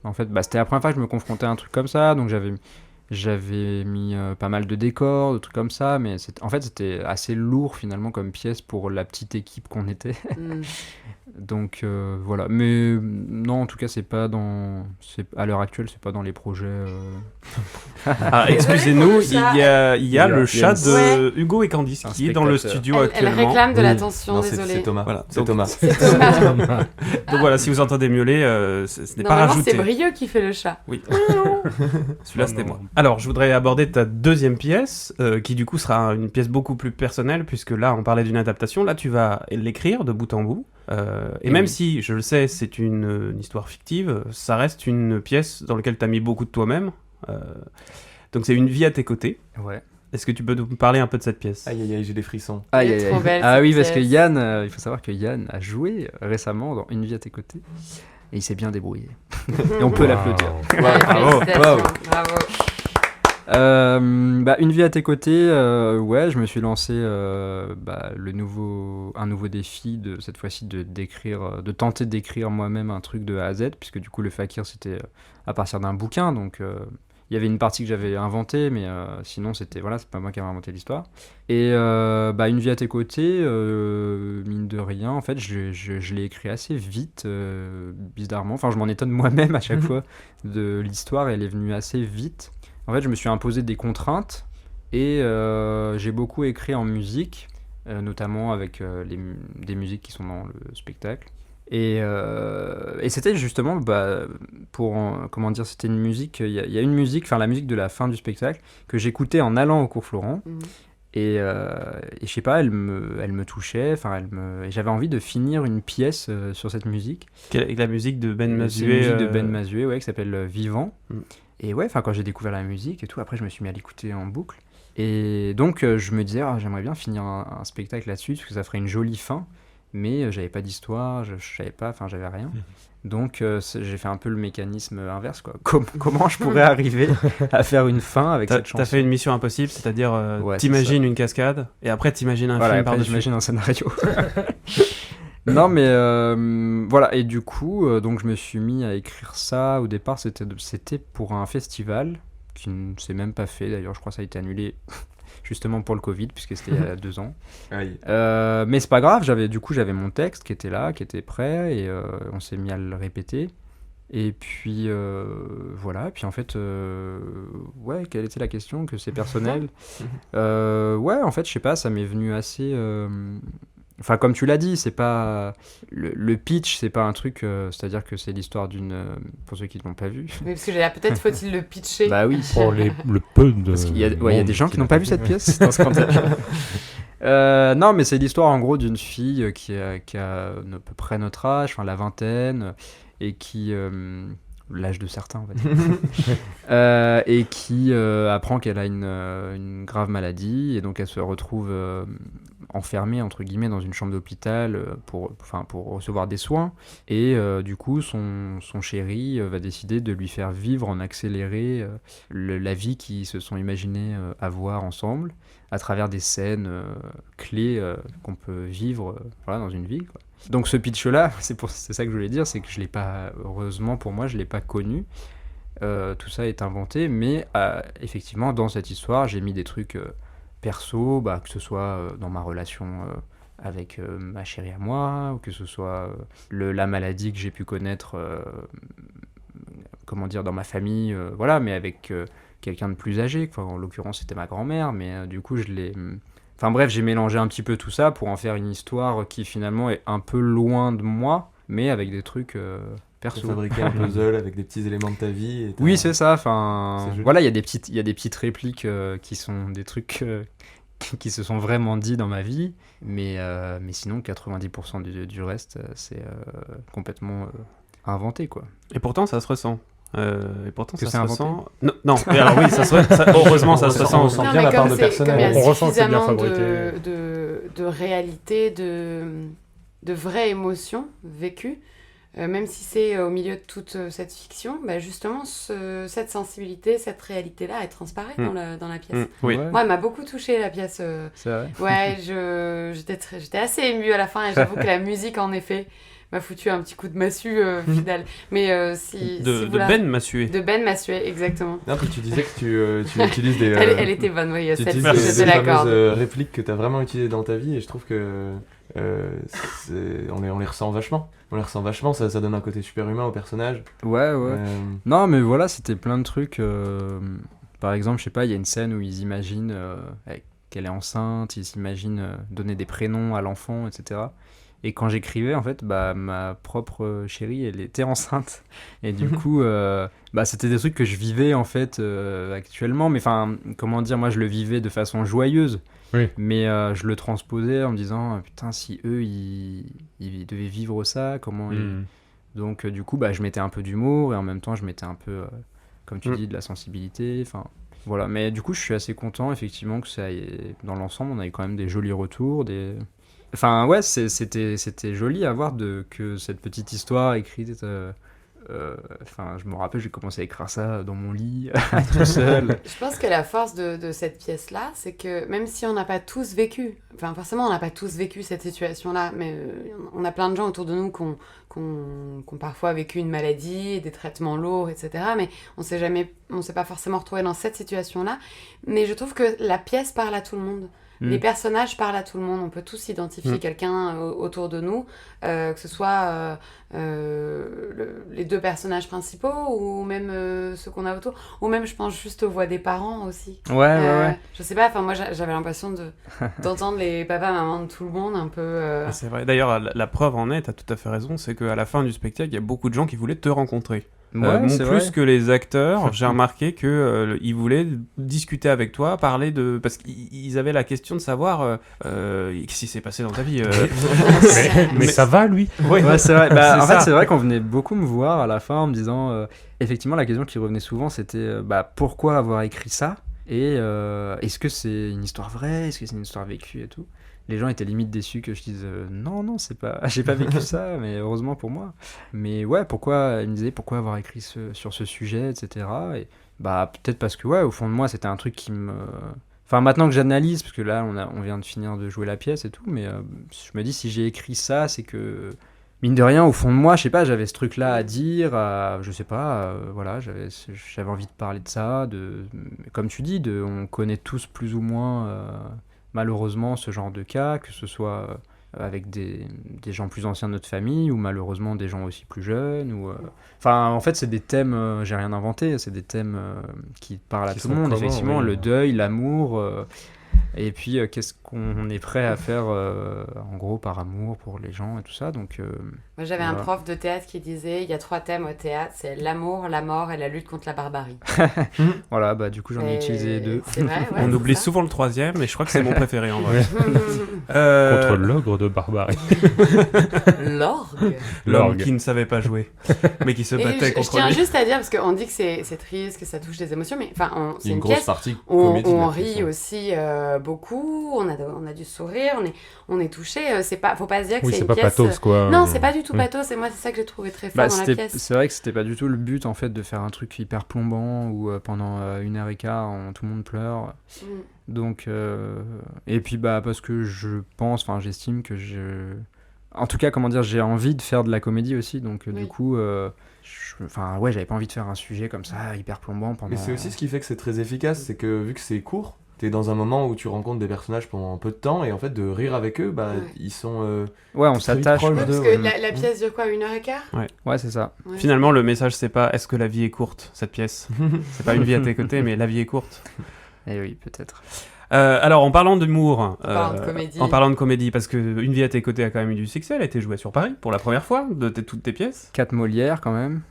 en fait, c'était la première fois que je me confrontais à un truc comme ça, donc j'avais mis pas mal de décors, de trucs comme ça, mais en fait c'était assez lourd finalement comme pièce pour la petite équipe qu'on était. Donc voilà, mais non, en tout cas à l'heure actuelle c'est pas dans les projets. Excusez-nous, il y a le chat de Hugo et Candice qui est dans le studio actuellement. Elle réclame de l'attention, désolé. C'est Thomas. Voilà, c'est Thomas. Donc voilà, si vous entendez miauler, ce n'est pas rajouté. C'est Brieux qui fait le chat. Oui. Celui-là c'était moi. Alors, je voudrais aborder ta deuxième pièce, qui du coup sera une pièce beaucoup plus personnelle, puisque là, on parlait d'une adaptation. Là, tu vas l'écrire de bout en bout. Et même si, je le sais, c'est une histoire fictive, ça reste une pièce dans laquelle tu as mis beaucoup de toi-même. Donc, c'est Une vie à tes côtés. Ouais. Est-ce que tu peux nous parler un peu de cette pièce ? Aïe, aïe, aïe, j'ai des frissons. Aïe, aïe, trop belle, ah oui, cette parce que pièce. Yann, il faut savoir que Yann a joué récemment dans Une vie à tes côtés. Et il s'est bien débrouillé. Et on peut l'applaudir. Bravo. Bravo. Une vie à tes côtés, je me suis lancé un nouveau défi cette fois-ci de tenter d'écrire moi-même un truc de A à Z, puisque du coup le Fakir c'était à partir d'un bouquin, donc il y avait une partie que j'avais inventée, mais sinon c'est pas moi qui avais inventé l'histoire. Et Une vie à tes côtés, mine de rien. En fait, je l'ai écrit assez vite, bizarrement. Enfin, je m'en étonne moi-même à chaque fois de l'histoire. Elle est venue assez vite. En fait, je me suis imposé des contraintes et j'ai beaucoup écrit en musique, notamment avec des musiques qui sont dans le spectacle. Et c'était justement, comment dire, c'était une musique, il y a une musique, enfin la musique de la fin du spectacle, que j'écoutais en allant au cours Florent. Et je sais pas, elle me touchait, et j'avais envie de finir une pièce sur cette musique. Avec la musique de Ben Mazué. C'est une musique de Ben Mazué, ouais, qui s'appelle Vivant. Et ouais, quand j'ai découvert la musique et tout, après je me suis mis à l'écouter en boucle. Et donc je me disais, j'aimerais bien finir un spectacle là-dessus, parce que ça ferait une jolie fin. Mais j'avais pas d'histoire, je savais pas, j'avais rien. Donc j'ai fait un peu le mécanisme inverse, quoi. Comment je pourrais arriver à faire une fin avec cette chanson? T'as fait une mission impossible, c'est-à-dire t'imagines une cascade et après t'imagines un film par-dessus. J'imagine un scénario. Non mais voilà, et du coup donc je me suis mis à écrire ça. Au départ c'était pour un festival qui ne s'est même pas fait, d'ailleurs je crois que ça a été annulé justement pour le Covid, puisque c'était il y a 2 ans. Mais c'est pas grave, j'avais mon texte qui était là, qui était prêt, et on s'est mis à le répéter. Et puis voilà, et puis en fait, ouais, quelle était la question? Que c'est personnel? Ouais, en fait, je sais pas, ça m'est venu assez... Enfin, comme tu l'as dit, c'est pas... Le pitch, c'est pas un truc... c'est-à-dire que c'est l'histoire d'une... pour ceux qui ne l'ont pas vu. Oui, parce que peut-être faut-il le pitcher. Bah oui. Pour le peu de... Parce qu'il y a des gens qui n'ont pas vu cette pièce dans ce contexte. Non, mais c'est l'histoire, en gros, d'une fille qui a à peu près notre âge, la vingtaine, et qui... l'âge de certains, on va dire. Et qui apprend qu'elle a une grave maladie, et donc elle se retrouve enfermée, entre guillemets, dans une chambre d'hôpital pour recevoir des soins. Et du coup, son chéri va décider de lui faire vivre en accéléré la vie qu'ils se sont imaginés avoir ensemble, à travers des scènes clés qu'on peut vivre dans une vie, quoi. Donc ce pitch-là, c'est ça que je voulais dire, c'est que je l'ai pas, heureusement pour moi, je l'ai pas connu. Tout ça est inventé, mais effectivement, dans cette histoire, j'ai mis des trucs perso, que ce soit dans ma relation avec ma chérie à moi, ou que ce soit la maladie que j'ai pu connaître, comment dire, dans ma famille, voilà, mais avec quelqu'un de plus âgé. En l'occurrence, c'était ma grand-mère, mais du coup, je l'ai... Enfin bref, j'ai mélangé un petit peu tout ça pour en faire une histoire qui finalement est un peu loin de moi, mais avec des trucs perso. Fabriquer un puzzle avec des petits éléments de ta vie. Et oui, c'est ça. Voilà, il y a des petites répliques qui sont des trucs qui se sont vraiment dit dans ma vie, mais sinon 90% du reste, c'est complètement inventé, quoi. Et pourtant, ça se ressent. Et pourtant, que ça se ressent. Non. Alors oui, heureusement, ça se ressent. On sent bien la part de personnel. On ressent que c'est bien suffisamment fabriqué. de réalité, de vraies émotions vécues, même si c'est au milieu de toute cette fiction, justement, cette sensibilité, cette réalité-là, elle transparaît dans la pièce. Oui. Ouais. Moi, elle m'a beaucoup touchée, la pièce. C'est vrai. Ouais, j'étais assez émue à la fin, et j'avoue que la musique, en effet, m'a foutu un petit coup de massue final. Mais Ben Mazué. De Ben Mazué, exactement. Non, puis tu disais que tu utilises des... Elle était bonne, oui, tu celle-ci, utilises je te des l'accorde. fameuses répliques que tu as vraiment utilisées dans ta vie, et je trouve que on les ressent vachement. Ça donne un côté super humain au personnage. Ouais. Non, mais voilà, c'était plein de trucs. Par exemple, je sais pas, il y a une scène où ils imaginent qu'elle est enceinte, ils s'imaginent donner des prénoms à l'enfant, etc. Et quand j'écrivais, en fait, ma propre chérie, elle était enceinte. Et du coup, c'était des trucs que je vivais, en fait, actuellement. Mais comment dire, moi, je le vivais de façon joyeuse. Oui. Mais je le transposais en me disant, putain, si eux, ils devaient vivre ça, comment ils... Donc, du coup, je mettais un peu d'humour et en même temps, je mettais un peu, comme tu dis, de la sensibilité. Voilà. Mais du coup, je suis assez content, effectivement, que ça ait... Dans l'ensemble, on a eu quand même des jolis retours, ouais, c'était joli à voir que cette petite histoire écrite. Je me rappelle, j'ai commencé à écrire ça dans mon lit, tout seul. Je pense que la force de cette pièce-là, c'est que même si on n'a pas tous vécu, forcément on n'a pas tous vécu cette situation-là, mais on a plein de gens autour de nous qui ont parfois vécu une maladie, des traitements lourds, etc. Mais on s'est pas forcément retrouvé dans cette situation-là. Mais je trouve que la pièce parle à tout le monde. Les personnages parlent à tout le monde, on peut tous identifier quelqu'un autour de nous, que ce soit les deux personnages principaux ou même ceux qu'on a autour, ou même je pense juste aux voix des parents aussi. Ouais. Je sais pas, moi j'avais l'impression d'entendre les papas, mamans de tout le monde un peu. C'est vrai, d'ailleurs la preuve en est, t'as tout à fait raison, c'est qu'à la fin du spectacle, il y a beaucoup de gens qui voulaient te rencontrer. C'est plus vrai. que les acteurs, j'ai remarqué que ils voulaient discuter avec toi, parler de parce qu'ils avaient la question de savoir qu'est-ce qui s'est passé dans ta vie. Mais ça va, lui. Oui, Ouais, c'est vrai. C'est En ça. fait, c'est vrai qu'on venait beaucoup me voir à la fin en me disant, effectivement, la question qui revenait souvent, c'était pourquoi avoir écrit ça et est-ce que c'est une histoire vraie, est-ce que c'est une histoire vécue et tout. Les gens étaient limite déçus que je dise non, c'est pas, j'ai pas vécu ça, mais heureusement pour moi. Mais ouais, ils me disaient pourquoi avoir écrit sur ce sujet, etc. Et peut-être parce que au fond de moi, c'était un truc qui me. Enfin, maintenant que j'analyse, parce que là, on vient de finir de jouer la pièce et tout, mais je me dis si j'ai écrit ça, c'est que mine de rien, au fond de moi, je sais pas, j'avais ce truc-là à dire, je sais pas, voilà, j'avais envie de parler de ça, comme tu dis, on connaît tous plus ou moins. Malheureusement ce genre de cas, que ce soit avec des gens plus anciens de notre famille ou malheureusement des gens aussi plus jeunes. Enfin, en fait, c'est des thèmes, j'ai rien inventé, c'est des thèmes qui parlent à tout le monde, effectivement, le deuil, l'amour, et puis qu'est-ce qu'on est prêt à faire en gros par amour pour les gens et tout ça. Donc, moi j'avais un prof de théâtre qui disait il y a 3 thèmes au théâtre, c'est l'amour, la mort et la lutte contre la barbarie. Voilà, du coup j'en ai utilisé 2. C'est vrai, on oublie souvent le 3e, et je crois que c'est mon préféré en vrai. Contre l'ogre de barbarie. L'orgue. L'homme qui ne savait pas jouer, mais qui se battait Je contre tiens lui. juste à dire, parce qu'on dit que c'est triste, que ça touche des émotions, mais c'est une grosse pièce partie où comédie de la on pièce, rit ouais. aussi beaucoup, on a du sourire, on est touché. Faut pas se dire que Oui, c'est c'est une pas pièce. pathos, quoi. Non, c'est pas du tout pathos, et moi c'est ça que j'ai trouvé très fort dans la pièce. C'est vrai que c'était pas du tout le but en fait de faire un truc hyper plombant où pendant 1h15 tout le monde pleure. Donc et puis parce que j'estime que en tout cas j'ai envie de faire de la comédie aussi, donc du coup j'avais pas envie de faire un sujet comme ça hyper plombant pendant. Mais c'est aussi ce qui fait que c'est très efficace, c'est que vu que c'est court, t'es dans un moment où tu rencontres des personnages pendant peu de temps, et en fait de rire avec eux, ils sont on s'attache proches Parce d'eux, que ouais. la pièce dure quoi, 1h15 ? Ouais, c'est ça. Ouais. Finalement, le message, c'est pas est-ce que la vie est courte, cette pièce. C'est pas une vie à tes côtés, mais la vie est courte. Eh oui, peut-être. Alors, en parlant d'humour, En parlant de comédie. parce que Une vie à tes côtés a quand même eu du succès, elle a été jouée sur Paris pour la première fois de toutes tes pièces. 4 Molières quand même.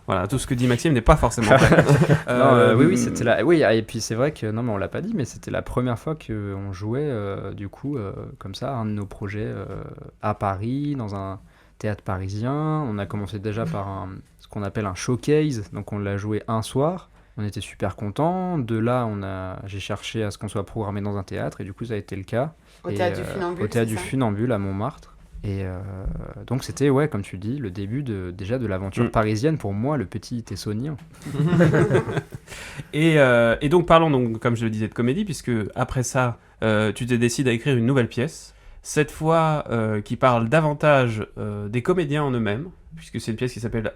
Voilà, tout ce que dit Maxime n'est pas forcément vrai. Oui, c'était là. Oui, et puis c'est vrai que non, mais on l'a pas dit, mais c'était la première fois qu'on jouait du coup comme ça un de nos projets à Paris dans un théâtre parisien. On a commencé déjà par ce qu'on appelle un showcase, donc on l'a joué un soir. On était super contents. De là, j'ai cherché à ce qu'on soit programmé dans un théâtre, et du coup, ça a été le cas. Au théâtre du Funambule. Au théâtre du Funambule à Montmartre. Et donc, c'était, comme tu dis, le début déjà de l'aventure parisienne pour moi, le petit Tessonien. Et donc, parlons, donc, comme je le disais, de comédie, puisque après ça, tu t'es décidé à écrire une nouvelle pièce. Cette fois, qui parle davantage des comédiens en eux-mêmes, puisque c'est une pièce qui s'appelle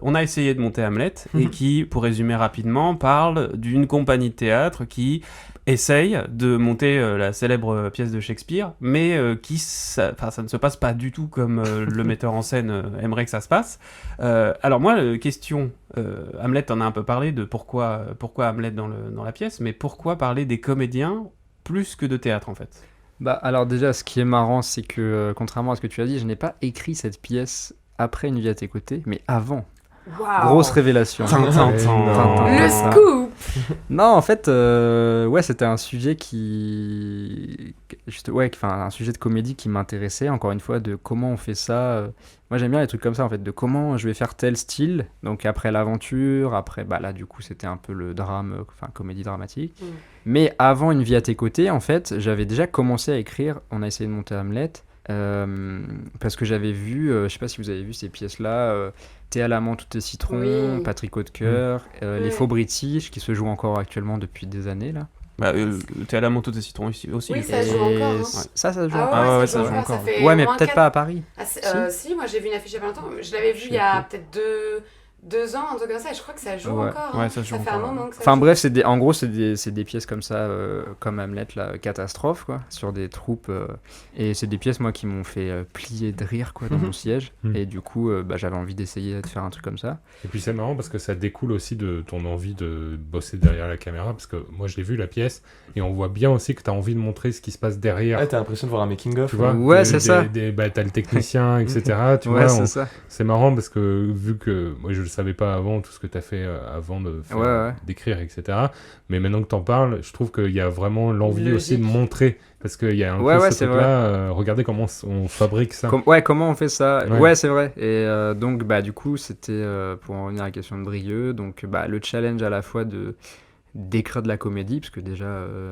On a essayé de monter Hamlet, et qui, pour résumer rapidement, parle d'une compagnie de théâtre qui essaye de monter la célèbre pièce de Shakespeare, mais ça ne se passe pas du tout comme le metteur en scène aimerait que ça se passe. Alors moi, question, Hamlet, t'en as un peu parlé de pourquoi Hamlet dans la pièce, mais pourquoi parler des comédiens plus que de théâtre en fait ? Alors déjà, ce qui est marrant, c'est que, contrairement à ce que tu as dit, je n'ai pas écrit cette pièce après Une vie à tes côtés, mais avant. Wow. Grosse révélation. Le scoop. Non, en fait, c'était un sujet un sujet de comédie qui m'intéressait, encore une fois, de comment on fait ça. Moi, j'aime bien les trucs comme ça, en fait, de comment je vais faire tel style. Donc, après l'aventure, après, là, du coup, c'était un peu le drame, comédie dramatique. Mais avant Une vie à tes côtés, en fait, j'avais déjà commencé à écrire. On a essayé de monter Hamlet. Parce que j'avais vu, je sais pas si vous avez vu ces pièces-là, Thé à l'amant, tout est citron, Patrick Hautecoeur, Les Faux British, qui se jouent encore actuellement depuis des années, là. T'es à la monte des citrons ici aussi. Oui, ça joue encore. Hein. Ça joue encore. Ça joue encore. Ouais, mais peut-être pas à Paris. Si, moi j'ai vu une affiche il y a pas longtemps. Je l'avais vu il y a peut-être 2 ans, un truc comme ça, et je crois que ça joue Ouais. encore. Ouais, ça joue fait un encore, moment que ça Enfin joue. bref, en gros, c'est des pièces comme ça, comme Hamlet, là, catastrophe, quoi, sur des troupes. Et c'est des pièces, moi, qui m'ont fait plier de rire, quoi, dans mon siège. Et du coup, j'avais envie d'essayer de faire un truc comme ça. Et puis c'est marrant parce que ça découle aussi de ton envie de bosser derrière la caméra, parce que moi je l'ai vu la pièce, et on voit bien aussi que tu as envie de montrer ce qui se passe derrière. Ouais, t'as l'impression de voir un making-of. Tu vois, Ouais, c'est ça. T'as le technicien, etc. Tu Ouais, vois, c'est ça. c'est marrant parce que vu que moi je le savais pas avant, tout ce que tu as fait avant de faire, Ouais. d'écrire, etc. Mais maintenant que t'en parles, je trouve qu'il y a vraiment l'envie Une aussi de logique. montrer, parce qu'il y a un Ouais, peu ouais, ce c'est truc-là, regardez comment on fabrique ça. Comment on fait ça? Ouais. Ouais, c'est vrai. Et donc, du coup, c'était pour en revenir à la question de Brieux, donc le challenge à la fois d'écrire de la comédie, parce que déjà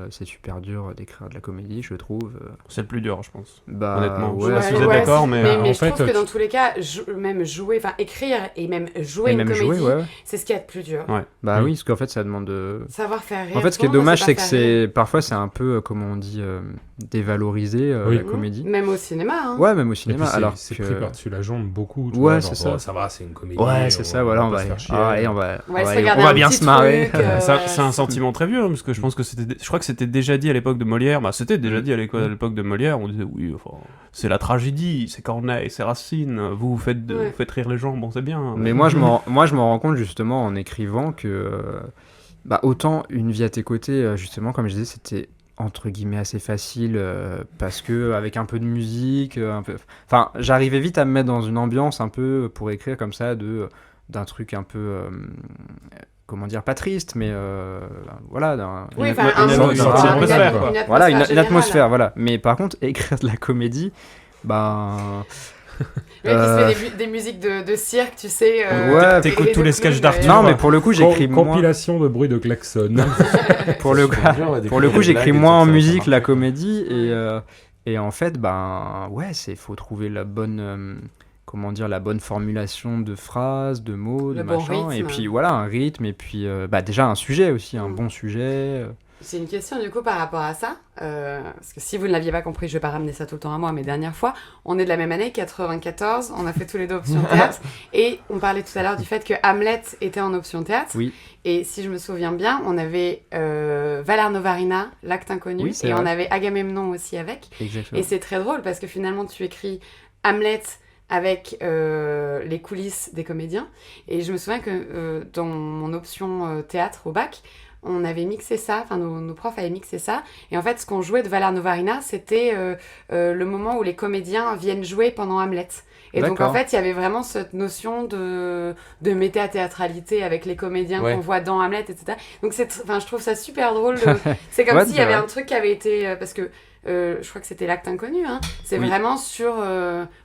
c'est super dur d'écrire de la comédie, je trouve. C'est le plus dur, je pense. Ouais, Honnêtement. Je sais ouais, pas si vous êtes d'accord, mais en je fait, trouve que tu- dans tous les cas, même jouer, enfin écrire et même jouer et une même comédie, jouer, ouais. c'est ce qu'il y a de plus dur. Ouais. Bah Oui. oui, parce qu'en fait, ça demande de... Savoir faire rire. En fait, ce qui est Pour moi, dommage, pas c'est que faire rire. parfois, c'est un peu, comment on dit, dévalorisé, Oui. la comédie. Même au cinéma. Hein. Ouais, même au Et cinéma, puis alors c'est que... pris par-dessus la jambe beaucoup. Tu Ouais, vois, c'est genre, ça. ça va, c'est une comédie. Ouais, c'est ça, voilà, on pas va... se faire chier. allez, on va Ouais, on va- se regarder on va un bien petit se marrer. truc, C'est un sentiment très vieux, hein, parce que je pense que je crois que c'était déjà dit à l'époque de Molière. Bah, c'était déjà dit à l'époque de Molière. On disait oui, enfin, c'est la tragédie, c'est Corneille, c'est Racine. Vous faites rire les gens, bon, c'est bien. Mais moi, je m'en rends compte justement en écrivant que, autant Une vie à tes côtés, justement, comme je disais, c'était entre guillemets assez facile parce que avec un peu de musique, enfin, j'arrivais vite à me mettre dans une ambiance un peu pour écrire comme ça d'un truc un peu. Comment dire, pas triste, mais voilà. Oui, Une enfin, un atmosphère, mood, une quoi. atmosphère, Une quoi. atmosphère Voilà, une générale. atmosphère, voilà. Mais par contre, écrire de la comédie, Le mec qui se fait des musiques de cirque, tu sais. Ouais, t'écoutes et tous les de sketchs clowns, d'Arthur. non, mais pour le coup, j'écris moins. Compilation de bruits de klaxon. Pour le coup, j'écris moins en musique la comédie et en fait, faut trouver la bonne, la bonne formulation de phrases, de mots, de Le bon machin, et rythme. puis voilà, un rythme, et puis déjà un sujet aussi, un bon sujet. C'est une question du coup par rapport à ça, parce que si vous ne l'aviez pas compris, je vais pas ramener ça tout le temps à moi, mais dernière fois, on est de la même année, 94, on a fait tous les deux option théâtre, et on parlait tout à l'heure du fait que Hamlet était en option théâtre, Oui. et si je me souviens bien, on avait Valar Novarina, L'acte inconnu, Oui, c'est et vrai. on avait Agamemnon aussi avec, Exactement. et c'est très drôle parce que finalement tu écris Hamlet avec les coulisses des comédiens, et je me souviens que dans mon option théâtre au bac, on avait mixé ça, enfin nos profs avaient mixé ça, et en fait ce qu'on jouait de Valar Novarina, c'était le moment où les comédiens viennent jouer pendant Hamlet. Et donc en D'accord. fait il y avait vraiment cette notion de méta-théâtralité avec les comédiens qu'on voit dans Hamlet, etc. Donc je trouve ça super drôle, c'est comme Ouais, s'il y c'est avait vrai. un truc qui avait été, parce que je crois que c'était L'acte inconnu, hein. C'est Oui. vraiment sur...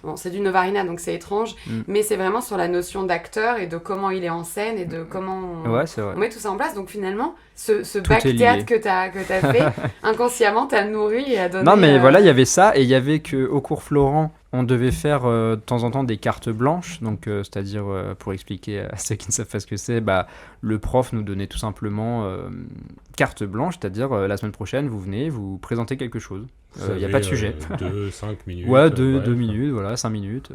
bon, c'est du Novarina, donc c'est étrange, mais c'est vraiment sur la notion d'acteur et de comment il est en scène et de comment Ouais, c'est vrai. on met tout ça en place. Donc finalement, ce Tout bac est lié. théâtre que t'as fait, inconsciemment, t'as nourri et a donné... Non, mais voilà, il y avait ça, et il y avait qu'au cours Florent, on devait faire de temps en temps des cartes blanches, donc c'est-à-dire, pour expliquer à ceux qui ne savent pas ce que c'est, le prof nous donnait tout simplement carte blanche, c'est-à-dire la semaine prochaine, vous venez, vous présentez quelque chose. Il n'y a pas de sujet. 2-5 minutes. Ouais, 2 minutes, voilà, 5 minutes.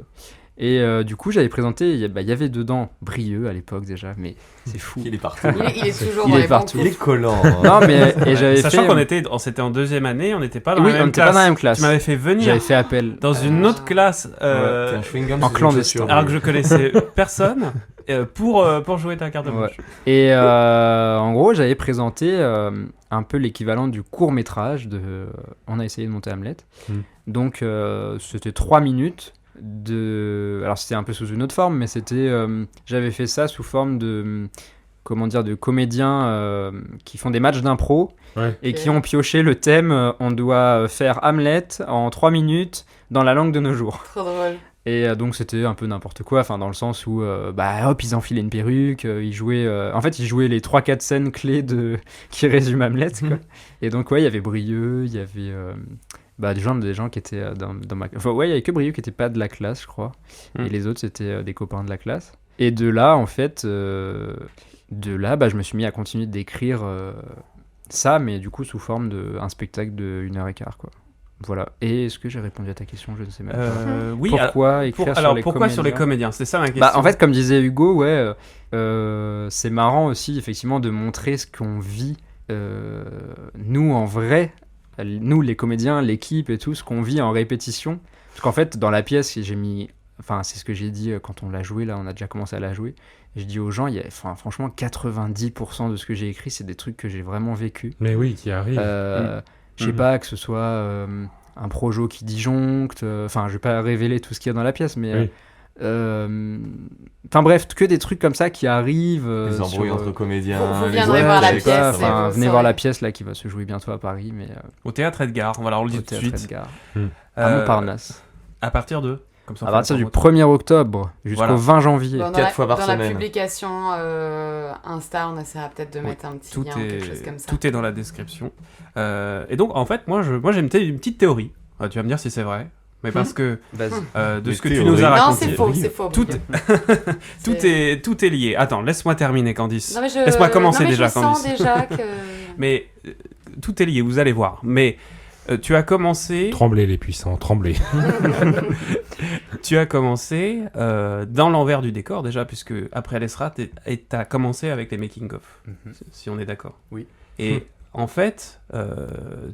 Et du coup, j'avais présenté, il y avait dedans Brieux à l'époque déjà, mais c'est fou. Il est partout. Il est toujours Il dans est les partout. Il est collant. Non, mais et j'avais Sachant fait... qu'on c'était en deuxième année, on n'était pas dans Oui, la on même n'était classe. pas dans la même classe. Tu m'avais fait venir J'avais fait appel. dans une autre classe, T'es un chewing-gum en sous une clandestin. chaussure. alors que je connaissais personne, pour jouer ta carte blanche. Et en gros, j'avais présenté un peu l'équivalent du court-métrage de... On a essayé de monter Hamlet. Donc, c'était 3 minutes de... Alors, c'était un peu sous une autre forme, mais c'était... j'avais fait ça sous forme de... Comment dire, de comédiens qui font des matchs d'impro et qui ont pioché le thème on doit faire Hamlet en 3 minutes dans la langue de nos jours. Trop drôle. Et donc c'était un peu n'importe quoi, enfin dans le sens où ils enfilaient une perruque, ils jouaient ils jouaient les 3-4 scènes clés qui résument Hamlet quoi. Et donc il y avait Brieux, il y avait des gens qui étaient dans ma il y avait que Brieux qui était pas de la classe, je crois. Et les autres c'était des copains de la classe. Et de là en fait je me suis mis à continuer d'écrire ça, mais du coup sous forme d'un spectacle de 1h15 quoi. Voilà. Et est-ce que j'ai répondu à ta question? Je ne sais même pas. Oui. Pourquoi écrire sur les pourquoi comédiens? sur les comédiens? C'est ça ma question. Bah, en fait, comme disait Hugo, ouais, c'est marrant aussi, effectivement, de montrer ce qu'on vit, nous, en vrai, nous, les comédiens, l'équipe et tout, ce qu'on vit en répétition. Parce qu'en fait, dans la pièce, j'ai mis... Enfin, c'est ce que j'ai dit quand on l'a joué, là, on a déjà commencé à la jouer. J'ai dit aux gens, franchement, 90% de ce que j'ai écrit, c'est des trucs que j'ai vraiment vécu. Mais oui, qui arrivent. Je sais pas, que ce soit un projo qui disjoncte, enfin, je vais pas révéler tout ce qu'il y a dans la pièce, mais... Oui. Enfin bref, que des trucs comme ça qui arrivent. Les embrouilles entre comédiens. Vous viendrez voir la pièce. Venez voir la pièce là qui va se jouer bientôt à Paris, mais au Théâtre Edgar, voilà, on le dit tout de suite. Edgar. À Montparnasse. À partir de comme ça, à partir du 1er octobre jusqu'au 20 janvier. 4 fois par semaine. Dans la publication Insta, on essaiera peut-être de mettre un petit lien ou quelque chose comme ça. Tout est dans la description. Et donc, en fait, moi j'ai une petite théorie. Tu vas me dire si c'est vrai. Mais parce que de ce que tu nous as raconté... Non, c'est faux. Tout est lié. Attends, laisse-moi terminer, Candice. Laisse-moi commencer déjà, Candice. Je sens déjà que... Mais tout est lié, vous allez voir. Mais tu as commencé... Tremblez les puissants, tremblez. Tu as commencé dans l'envers du décor déjà, puisque après l'ESRA, tu as commencé avec les making-of, si on est d'accord. Oui. Et en fait,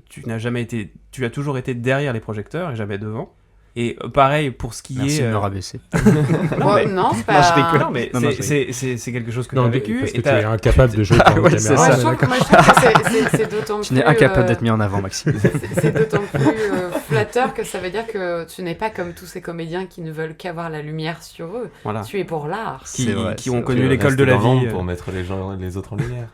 tu as toujours été derrière les projecteurs et jamais devant. Et pareil pour ce qui Merci est... de me rabaisser. Non, c'est pas... Non, je rigole. Non, mais c'est quelque chose que tu as vécu. Parce que tu es incapable de jouer devant une caméra. Moi, je trouve que c'est d'autant plus... Tu n'es incapable d'être mis en avant, Maxime. C'est d'autant plus flatteur que ça veut dire que tu n'es pas comme tous ces comédiens qui ne veulent qu'avoir la lumière sur eux. Voilà. Tu es pour l'art. Qui ont connu l'école de la vie. Pour mettre les autres en lumière.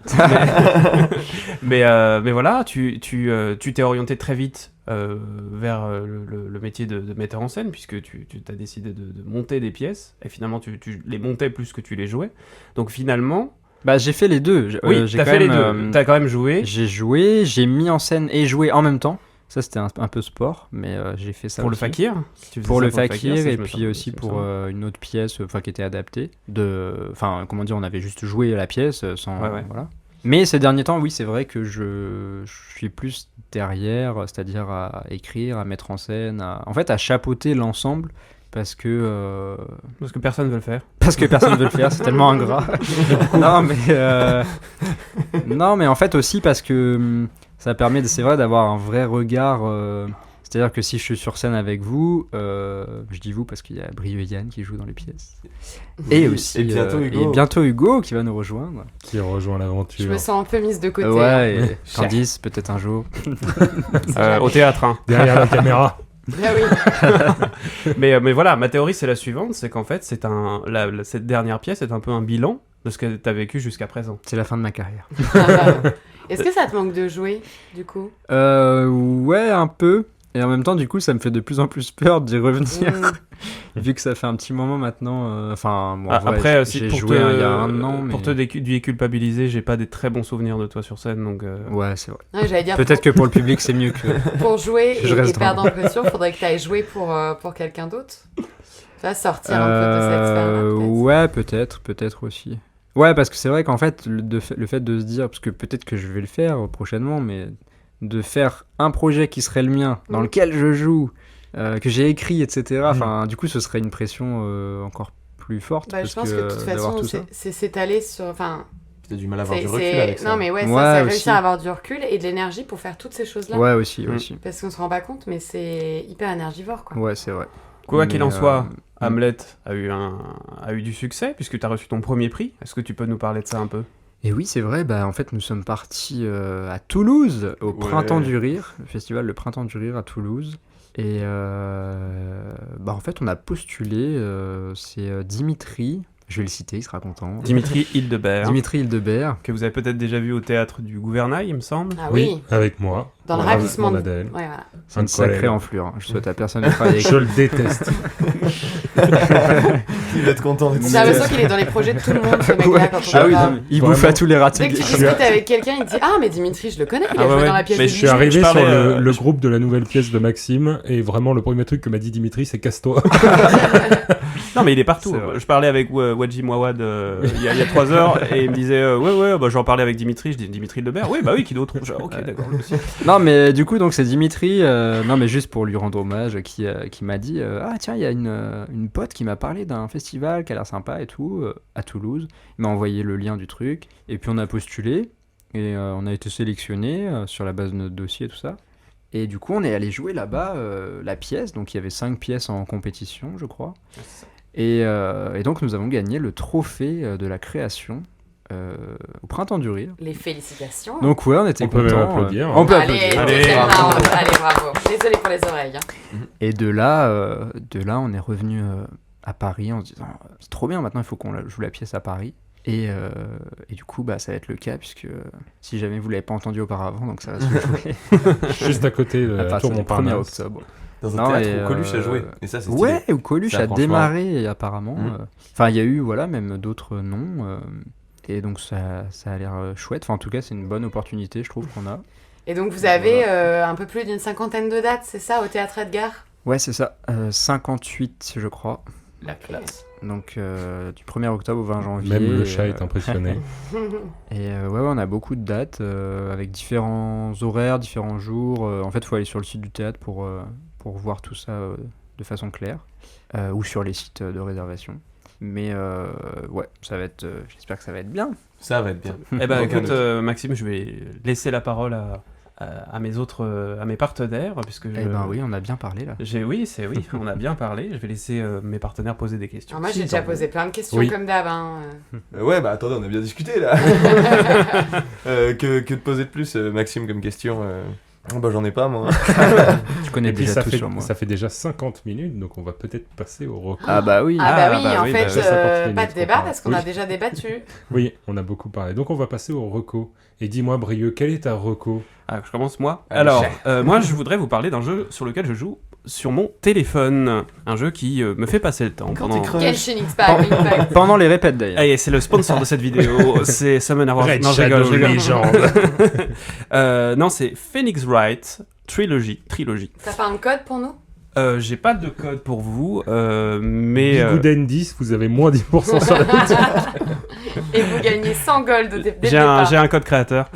mais voilà, tu t'es orienté très vite vers le métier de metteur en scène, puisque tu as décidé de monter des pièces, et finalement tu les montais plus que tu les jouais. Donc finalement... Bah j'ai fait les deux. T'as fait les deux. T'as quand même joué. J'ai joué, j'ai mis en scène et joué en même temps. Ça c'était un peu sport, mais j'ai fait ça pour aussi. Le fakir. Pour le fakir, et puis aussi pour une autre pièce qui était adaptée. Enfin, comment dire, on avait juste joué à la pièce sans... Voilà. Mais ces derniers temps, oui, c'est vrai que je suis plus derrière, c'est-à-dire à écrire, à mettre en scène, à chapeauter l'ensemble, parce que personne ne veut le faire. Parce que personne ne veut le faire, c'est tellement ingrat. Non, mais en fait aussi parce que ça permet, c'est vrai, d'avoir un vrai regard... C'est-à-dire que si je suis sur scène avec vous, je dis vous parce qu'il y a Brio et Yann qui jouent dans les pièces. Et aussi bientôt Hugo qui va nous rejoindre. Qui rejoint l'aventure. Je me sens un peu mise de côté. Ouais, et Candice, peut-être un jour. Au théâtre, hein. Derrière la caméra. Ah oui. mais voilà, ma théorie c'est la suivante, c'est qu'en fait cette dernière pièce est un peu un bilan de ce que tu as vécu jusqu'à présent. C'est la fin de ma carrière. Est-ce que ça te manque de jouer, du coup ? Ouais, un peu. Et en même temps, du coup, ça me fait de plus en plus peur d'y revenir. Vu que ça fait un petit moment maintenant. Après, j'ai joué il y a un an. Pour te déculpabiliser, j'ai pas des très bons souvenirs de toi sur scène. Donc, ouais, c'est vrai. Ouais, j'allais dire, peut-être que pour le public, c'est mieux que. Pour jouer et perdre en pression, il faudrait que tu ailles jouer pour quelqu'un d'autre. Tu vas sortir un peu de cette sphère-là. Ouais, peut-être aussi. Ouais, parce que c'est vrai qu'en fait, le fait de se dire, parce que peut-être que je vais le faire prochainement, mais de faire un projet qui serait le mien, dans lequel je joue, que j'ai écrit, etc. Enfin, du coup, ce serait une pression encore plus forte. Je pense que de toute façon, c'est s'étaler sur... T'as du mal à avoir du recul avec ça. Non, mais c'est réussir à avoir du recul et de l'énergie pour faire toutes ces choses-là. Ouais, aussi. Parce qu'on se rend pas compte, mais c'est hyper énergivore, quoi. Ouais, c'est vrai. Quoi qu'il en soit, Hamlet a eu du succès, puisque tu as reçu ton premier prix. Est-ce que tu peux nous parler de ça un peu ? Et oui, c'est vrai, en fait, nous sommes partis à Toulouse, au Printemps du Rire, le festival Le Printemps du Rire à Toulouse. Et en fait, on a postulé, c'est Dimitri, je vais le citer, il sera content. Dimitri Hildebert. Que vous avez peut-être déjà vu au théâtre du Gouvernail, il me semble. Ah oui, avec moi. Dans le ravissement de... Ouais, voilà. C'est une sacrée enflure. Je souhaite à personne de travailler avec. Je le déteste. Il va être content. J'ai l'impression qu'il est dans les projets de tout le monde, ce mec-là, quand on il bouffe à tous les rats. Dès que tu discutes avec quelqu'un, il te dit « Ah, mais Dimitri, je le connais, il a joué dans la pièce de Bijou. Je suis arrivé sur le groupe de la nouvelle pièce de Maxime, et vraiment, le premier truc que m'a dit Dimitri, c'est « Casse-toi ». Non, mais il est partout. Je parlais avec Wajim Wawad il y a 3 heures et il me disait ouais, bah, j'en parlais avec Dimitri. Je dis Dimitri Lebert. Oui, bah oui, qui d'autre? Ok, d'accord. Non, mais du coup, donc c'est Dimitri, non, mais juste pour lui rendre hommage, qui m'a dit ah, tiens, il y a une pote qui m'a parlé d'un festival qui a l'air sympa et tout, à Toulouse. Il m'a envoyé le lien du truc, et puis on a postulé, et on a été sélectionné sur la base de notre dossier et tout ça. Et du coup, on est allé jouer là-bas la pièce, donc il y avait 5 pièces en compétition, je crois. Et donc, nous avons gagné le trophée de la création. Au Printemps du Rire. Les félicitations. Donc ouais, on était contents. On peut même applaudir. On peut Allez, applaudir. Allez, bravo. Désolé pour les oreilles. Et de là, on est revenu à Paris en se disant c'est trop bien, maintenant il faut qu'on joue la pièce à Paris. Et du coup, bah, ça va être le cas, puisque si jamais vous ne l'avez pas entendu auparavant, donc ça va se jouer. Juste à côté de la Tour du 1er Montparnasse. octobre. Dans un théâtre où Coluche a joué. Et ça, c'est stylé. Ouais, où Coluche Ça, a franchement. démarré apparemment. Enfin, il y a eu même d'autres noms. Et donc ça a l'air chouette. Enfin, en tout cas, c'est une bonne opportunité, je trouve, qu'on a. Et donc, vous avez un peu plus d'une 50aine de dates, c'est ça, au Théâtre Edgar? Ouais, c'est ça. 58, je crois. La classe. Donc, du 1er octobre au 20 janvier. Même le chat est impressionné. Et ouais, on a beaucoup de dates avec différents horaires, différents jours. En fait, il faut aller sur le site du théâtre pour voir tout ça de façon claire. Ou sur les sites de réservation. Mais ouais, ça va être. J'espère que ça va être bien. Ça va être bien. Eh ben, Aucun écoute, doute. Maxime, je vais laisser la parole à mes partenaires, puisque Eh ben oui, on a bien parlé là. oui, on a bien parlé. Je vais laisser mes partenaires poser des questions. Alors moi, j'ai S'ils déjà en veulent. posé plein de questions Oui. comme d'hab. Hein. Ouais, bah attendez, on a bien discuté là. Que de poser de plus, Maxime, comme question Bah j'en ai pas moi. Tu connais Et puis déjà tout sur moi. ça fait déjà 50 minutes, donc on va peut-être passer au recours. Ah bah oui. Ah bah oui, bah en oui, fait, bah, j'ai 50 pas de minutes débat qu'on parle. parce qu'on Oui. a déjà débattu. Oui, on a beaucoup parlé. Donc on va passer au reco. Et dis-moi, Brieux, quel est ta reco? Ah, je commence moi. Allez, Alors, chef. moi, je voudrais vous parler d'un jeu sur lequel je joue sur mon téléphone. Un jeu qui me fait passer le temps. Candy Crush. Genshin Impact. Pendant les répètes d'ailleurs. Allez, c'est le sponsor de cette vidéo, c'est Summon Wars. Red Non, je rigole, Shadow je rigole. Legend. Non, c'est Phoenix Wright Trilogy. T'as pas un code pour nous? J'ai pas de code pour vous, mais Bigouden 10, vous avez moins 10% sur la boutique. Et vous gagnez 100 gold dès le j'ai départ. un code créateur.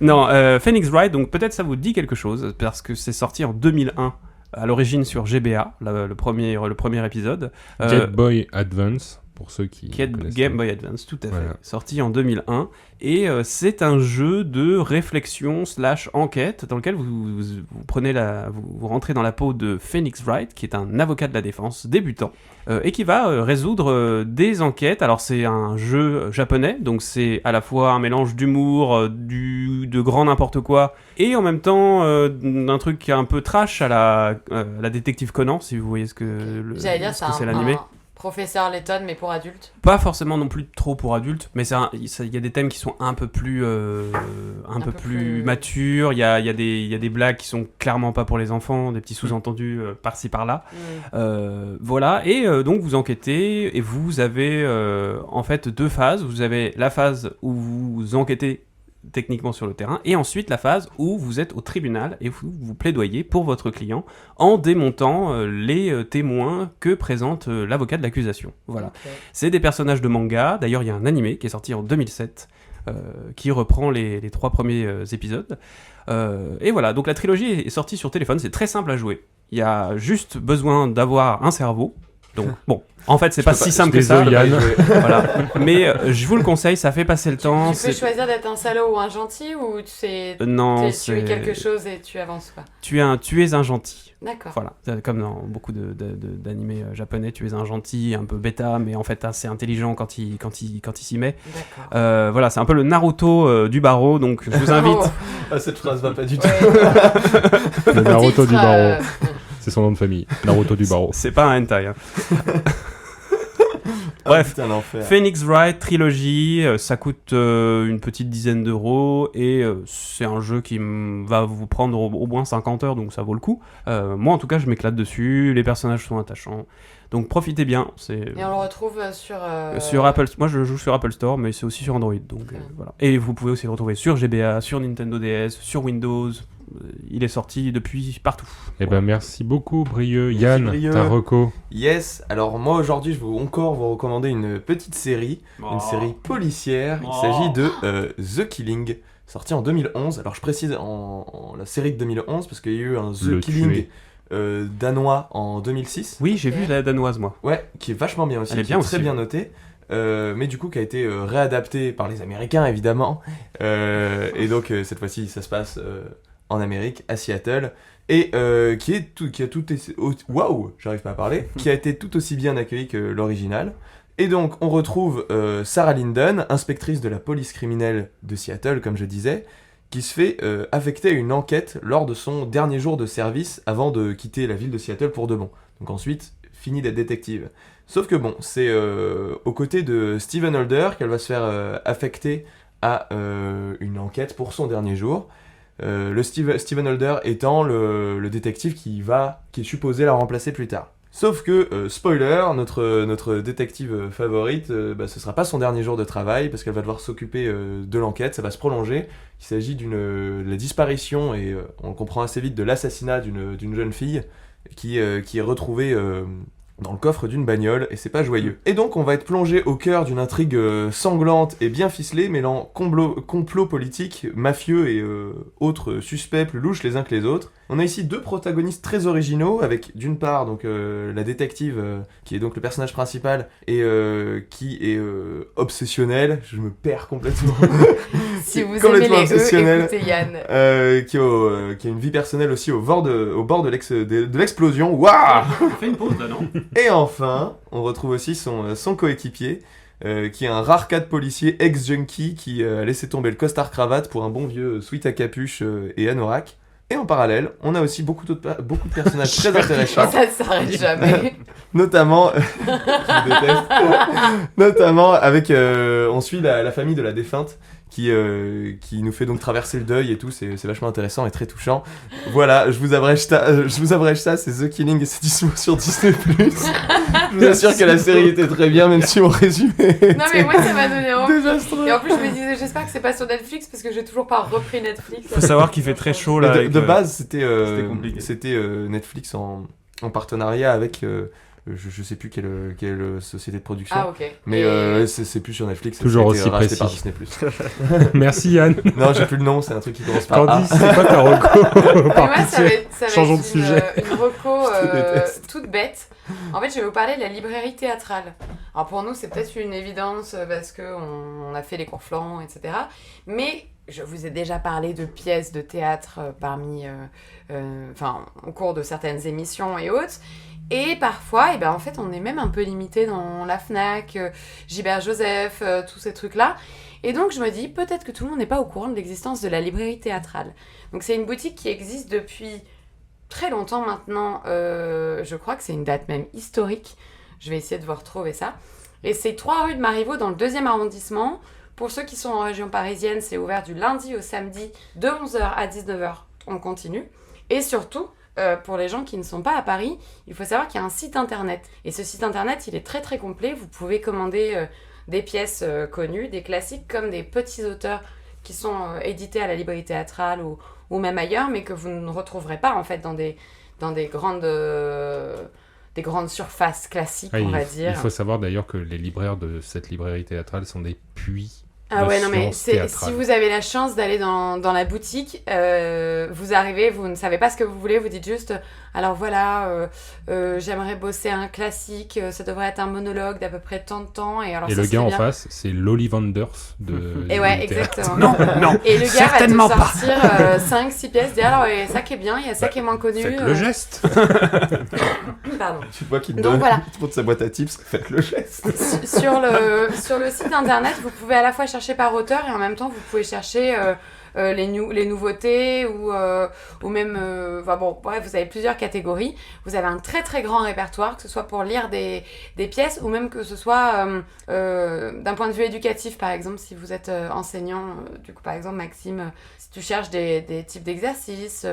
Non, Phoenix Wright, donc peut-être ça vous dit quelque chose, parce que c'est sorti en 2001, à l'origine sur GBA, le premier épisode. Get Boy Advance, pour ceux qui Game connaissent. Boy Advance, tout à fait. Voilà. Sorti en 2001. Et c'est un jeu de réflexion / enquête dans lequel vous prenez vous rentrez dans la peau de Phoenix Wright, qui est un avocat de la défense débutant, et qui va résoudre des enquêtes. Alors c'est un jeu japonais, donc c'est à la fois un mélange d'humour, de grand n'importe quoi, et en même temps d'un truc un peu trash à la détective Conan, si vous voyez ce que J'allais dire, c'est l'animé. Professeur Layton, mais pour adultes. Pas forcément non plus trop pour adultes, mais il y a des thèmes qui sont un peu plus matures. Il y a des blagues qui sont clairement pas pour les enfants, des petits sous-entendus par-ci par-là. Voilà, et donc vous enquêtez et vous avez en fait 2 phases. Vous avez la phase où vous enquêtez techniquement sur le terrain, et ensuite la phase où vous êtes au tribunal et vous plaidoyez pour votre client en démontant les témoins que présente l'avocat de l'accusation. Voilà. Okay. C'est des personnages de manga. D'ailleurs, il y a un animé qui est sorti en 2007 qui reprend les 3 premiers épisodes. Et voilà, donc la trilogie est sortie sur téléphone. C'est très simple à jouer. Il y a juste besoin d'avoir un cerveau. Donc bon, en fait, c'est pas si simple que ça. Yann. Voilà. Mais je vous le conseille, ça fait passer le temps. Tu peux choisir d'être un salaud ou un gentil, ou tu es Non, quelque chose et tu avances quoi. Tu es un gentil. D'accord. Voilà, comme dans beaucoup d'animés japonais, tu es un gentil, un peu bêta, mais en fait assez intelligent quand il s'y met. D'accord. Voilà, c'est un peu le Naruto du barreau, donc je vous invite. Oh. Ah, cette phrase va pas du tout. Le Naruto du Titre, barreau. C'est son nom de famille. Naruto du barreau. C'est pas un hentai. Hein. Bref, Bref, putain, l'enfer. Phoenix Wright Trilogy, ça coûte une petite dizaine d'euros et c'est un jeu qui va vous prendre au moins 50 heures, donc ça vaut le coup. Moi en tout cas je m'éclate dessus, les personnages sont attachants, donc profitez bien. Et on le retrouve sur... Sur Apple, moi je joue sur Apple Store, mais c'est aussi sur Android, donc voilà. Et vous pouvez aussi le retrouver sur GBA, sur Nintendo DS, sur Windows, il est sorti depuis partout. Eh ben merci beaucoup Brieux. Yann, ta reco. Yes, alors moi aujourd'hui je vais encore vous recommander une petite série, une série policière. Il s'agit de The Killing, sorti en 2011. Alors je précise la série de 2011 parce qu'il y a eu un The Killing danois en 2006. Oui, j'ai vu la danoise moi. Ouais, qui est vachement bien aussi, Elle est bien aussi. très bien notée. Mais du coup qui a été réadapté par les Américains évidemment, et donc cette fois-ci ça se passe en Amérique, à Seattle, et qui a été tout aussi bien accueilli que l'original. Et donc on retrouve Sarah Linden, inspectrice de la police criminelle de Seattle comme je disais, qui se fait affecter à une enquête lors de son dernier jour de service avant de quitter la ville de Seattle pour de bon. Donc ensuite fini d'être détective. Sauf que bon, c'est aux côtés de Stephen Holder qu'elle va se faire affecter à une enquête pour son dernier jour. Stephen Holder étant le détective qui est supposé la remplacer plus tard. Sauf que, spoiler, notre détective favorite, ce sera pas son dernier jour de travail parce qu'elle va devoir s'occuper de l'enquête, ça va se prolonger. Il s'agit de la disparition et on le comprend assez vite de l'assassinat d'une jeune fille qui est retrouvée dans le coffre d'une bagnole, et c'est pas joyeux. Et donc on va être plongé au cœur d'une intrigue sanglante et bien ficelée, mêlant complot politique, mafieux et autres suspects plus louches les uns que les autres. On a ici deux protagonistes très originaux, avec d'une part donc la détective, qui est donc le personnage principal, et qui est obsessionnelle, je me perds complètement. Si vous aimez les écoutez Yann. Qui a une vie personnelle aussi au bord de l'explosion. Waouh. Fais une pause là, non? Et enfin, on retrouve aussi son coéquipier, qui est un rare cas de policier ex-junkie qui a laissé tomber le costard-cravate pour un bon vieux sweat à capuche et anorak. Et en parallèle, on a aussi beaucoup de personnages très intéressants. Ça ne s'arrête jamais. Notamment, je déteste. Notamment avec, on suit la famille de la défunte qui nous fait donc traverser le deuil et tout, c'est vachement intéressant et très touchant. Voilà, je vous abrège ça, c'est The Killing et c'est disponible sur Disney+. Je vous assure que la série était très bien, même si mon résumé Non mais moi ça m'a donné envie. désastreux. Et en plus je me disais j'espère que c'est pas sur Netflix parce que j'ai toujours pas repris Netflix. Faut savoir qu'il fait très chaud là. De base, c'était compliqué. Netflix en partenariat avec... je sais plus quelle société de production. Ah ok. Mais c'est plus sur Netflix. Toujours aussi racheté précis. par Disney+. Merci Yann. Non, j'ai plus le nom, c'est un truc qui commence par A. Candice, c'est quoi ta reco? Mais moi ça va être Changeons de sujet. Une reco Je te déteste. toute bête. En fait je vais vous parler de la librairie théâtrale. Alors pour nous c'est peut-être une évidence parce qu'on a fait les cours Florent, etc. Mais je vous ai déjà parlé de pièces de théâtre au cours de certaines émissions et autres. Et parfois, en fait, on est même un peu limité dans la Fnac, Gilbert Joseph, tous ces trucs-là. Et donc, je me dis, peut-être que tout le monde n'est pas au courant de l'existence de la librairie théâtrale. Donc, c'est une boutique qui existe depuis très longtemps maintenant. Je crois que c'est une date même historique. Je vais essayer de vous retrouver ça. Et c'est 3 rue de Marivaux dans le 2e arrondissement. Pour ceux qui sont en région parisienne, c'est ouvert du lundi au samedi de 11h à 19h. On continue. Et surtout... pour les gens qui ne sont pas à Paris, il faut savoir qu'il y a un site internet. Et ce site internet, il est très très complet. Vous pouvez commander des pièces connues, des classiques, comme des petits auteurs qui sont édités à la librairie théâtrale ou même ailleurs, mais que vous ne retrouverez pas en fait dans des grandes surfaces classiques, on va dire. Il faut savoir d'ailleurs que les libraires de cette librairie théâtrale sont des puits. Ah ouais, non mais si vous avez la chance d'aller dans la boutique, vous arrivez, vous ne savez pas ce que vous voulez, vous dites juste, alors voilà, j'aimerais bosser un classique, ça devrait être un monologue d'à peu près tant de temps. Et le gars en face, c'est l'Ollivanders de... Et ouais, exactement. Non, et le gars certainement va te sortir 5-6 pièces, dit alors, il y a ça qui est bien, il y a ça qui est moins connu. Faites le geste. Pardon. Tu vois qu'il te Donc, voilà. montre sa boîte à tips, faites le geste. Sur le site internet, vous pouvez à la fois chercher par auteur et en même temps vous pouvez chercher les nouveautés ou même vous avez plusieurs catégories. Vous avez un très très grand répertoire, que ce soit pour lire des pièces ou même que ce soit d'un point de vue éducatif, par exemple si vous êtes enseignant, du coup par exemple Maxime, si tu cherches des types d'exercices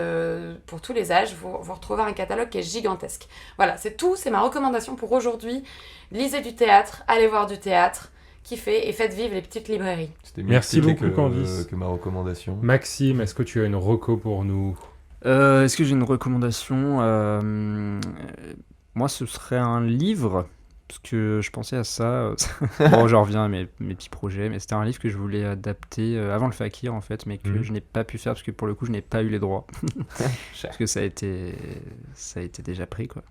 pour tous les âges, vous retrouvez un catalogue qui est gigantesque. Voilà, c'est ma recommandation pour aujourd'hui. Lisez du théâtre, allez voir du théâtre, kiffez et faites vivre les petites librairies. C'était mieux Merci expliqué beaucoup, Candice. que ma recommandation. Maxime, est-ce que tu as une reco pour nous? Est-ce que j'ai une recommandation? Moi, ce serait un livre, parce que je pensais à ça. Bon, je reviens à mes petits projets, mais c'était un livre que je voulais adapter avant le Fakir, en fait, mais que je n'ai pas pu faire, parce que pour le coup, je n'ai pas eu les droits. Parce que ça a été déjà pris, quoi.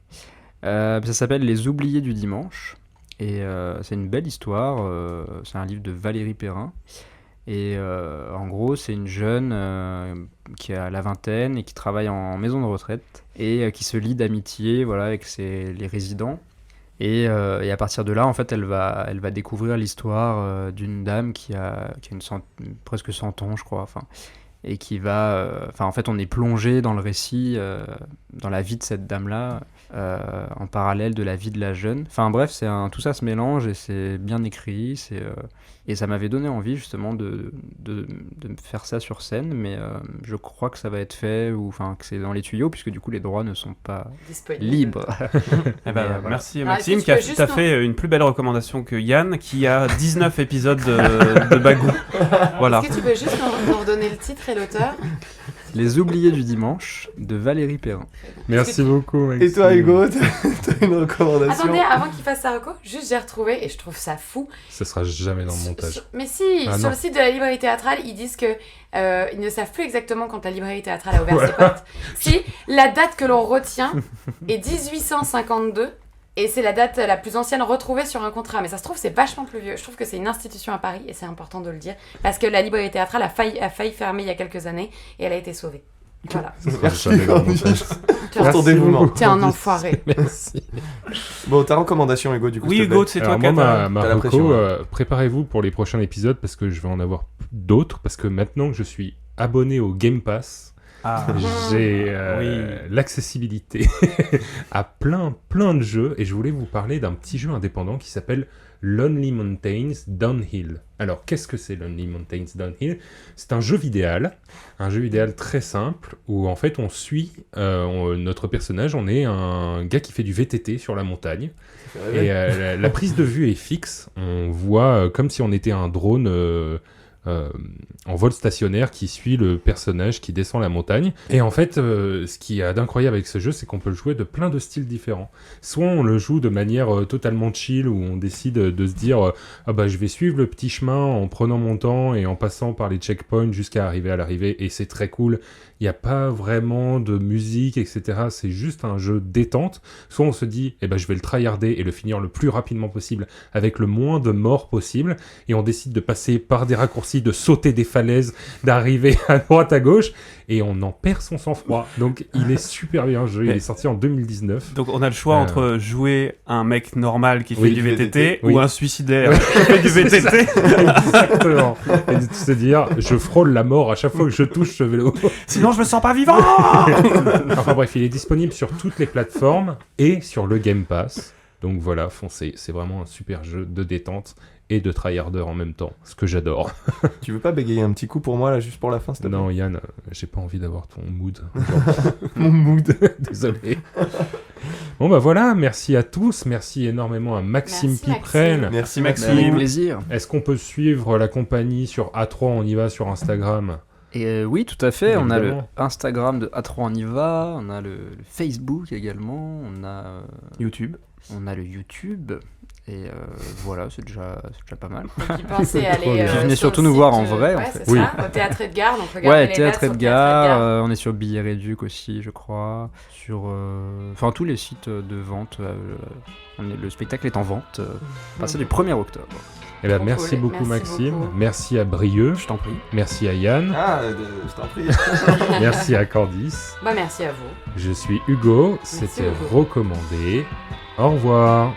Ça s'appelle Les Oubliés du Dimanche, et c'est une belle histoire. C'est un livre de Valérie Perrin. Et en gros, c'est une jeune qui a la vingtaine et qui travaille en maison de retraite et qui se lie d'amitié, voilà, avec les résidents. Et à partir de là, en fait, elle va découvrir l'histoire d'une dame qui a presque 100 ans, je crois. Enfin, et qui va... en fait, on est plongé dans le récit, dans la vie de cette dame-là, en parallèle de la vie de la jeune. Enfin bref, tout ça se mélange et c'est bien écrit. Et ça m'avait donné envie justement de faire ça sur scène, mais je crois que ça va être fait, que c'est dans les tuyaux, puisque du coup les droits ne sont pas libres. Merci Maxime, qui a fait une plus belle recommandation que Yann, qui a 19 épisodes de Bagou. Voilà. Est-ce que tu peux juste nous redonner le titre et l'auteur? Les Oubliés du Dimanche, de Valérie Perrin. Merci beaucoup, Maxime. Et toi, Hugo, t'as une recommandation? Attendez, avant qu'il fasse sa reco, juste j'ai retrouvé, et je trouve ça fou. Ça sera jamais dans le montage. Mais si, sur le site de la librairie théâtrale, ils disent que ils ne savent plus exactement quand la librairie théâtrale a ouvert ses portes. Si, la date que l'on retient est 1852. Et c'est la date la plus ancienne retrouvée sur un contrat. Mais ça se trouve, c'est vachement plus vieux. Je trouve que c'est une institution à Paris et c'est important de le dire. Parce que la librairie théâtrale a failli fermer il y a quelques années et elle a été sauvée. Voilà. Merci. Pour ton dévouement. T'es un enfoiré. Merci. Bon, ta recommandation, Hugo, du coup. Oui, Hugo, c'est toi qui as ma la reco, pression, préparez-vous pour les prochains épisodes parce que je vais en avoir d'autres. Parce que maintenant que je suis abonné au Game Pass, j'ai l'accessibilité à plein de jeux et je voulais vous parler d'un petit jeu indépendant qui s'appelle Lonely Mountains Downhill. Alors, qu'est-ce que c'est Lonely Mountains Downhill? C'est un jeu vidéo très simple où en fait on suit notre personnage, on est un gars qui fait du VTT sur la montagne et la prise de vue est fixe, on voit comme si on était un drone en vol stationnaire qui suit le personnage qui descend la montagne. Et en fait, ce qui est d'incroyable avec ce jeu, c'est qu'on peut le jouer de plein de styles différents. Soit on le joue de manière totalement chill, où on décide de se dire je vais suivre le petit chemin en prenant mon temps et en passant par les checkpoints jusqu'à arriver à l'arrivée, et c'est très cool. Il n'y a pas vraiment de musique, etc. C'est juste un jeu détente. Soit on se dit, je vais le tryharder et le finir le plus rapidement possible avec le moins de morts possible. Et on décide de passer par des raccourcis, de sauter des falaises, d'arriver à droite, à gauche. Et on en perd son sang-froid. Donc il est super bien, le jeu. Il est sorti en 2019. Donc on a le choix entre jouer un mec normal qui fait du VTT ou un suicidaire qui fait du VTT. Exactement. Et de se dire, je frôle la mort à chaque fois que je touche ce vélo. Sinon je me sens pas vivant. Enfin bref, il est disponible sur toutes les plateformes et sur le Game Pass. Donc voilà, foncez. C'est vraiment un super jeu de détente et de tryharder en même temps, ce que j'adore. Tu veux pas bégayer un petit coup pour moi, là, juste pour la fin, s'il te plaît? Non, Yann, j'ai pas envie d'avoir ton mood. Mon mood. Désolé. Bon, voilà, merci à tous. Merci énormément à Maxime Piprel. Merci, Maxime. Avec plaisir. Est-ce qu'on peut suivre la compagnie sur A3 On y va sur Instagram? Et oui, tout à fait. Évidemment. On a le Instagram de A3 On y va, on a le Facebook également, on a YouTube. On a le YouTube. Et voilà, c'est déjà pas mal. Donc, pensez à aller. Venez surtout nous voir en vrai. Ouais, en fait. c'est ça, au Théâtre Edgar. Donc regardez les Théâtre dates Edgar. On est sur Billets Réduc aussi, je crois. Sur tous les sites de vente. Le spectacle est en vente à partir du 1er octobre. Merci beaucoup, Maxime. Beaucoup. Merci à Brieux. Je t'en prie. Merci à Yann. Je t'en prie. Merci à Candice. Merci à vous. Je suis Hugo. C'était recommandé. Au revoir.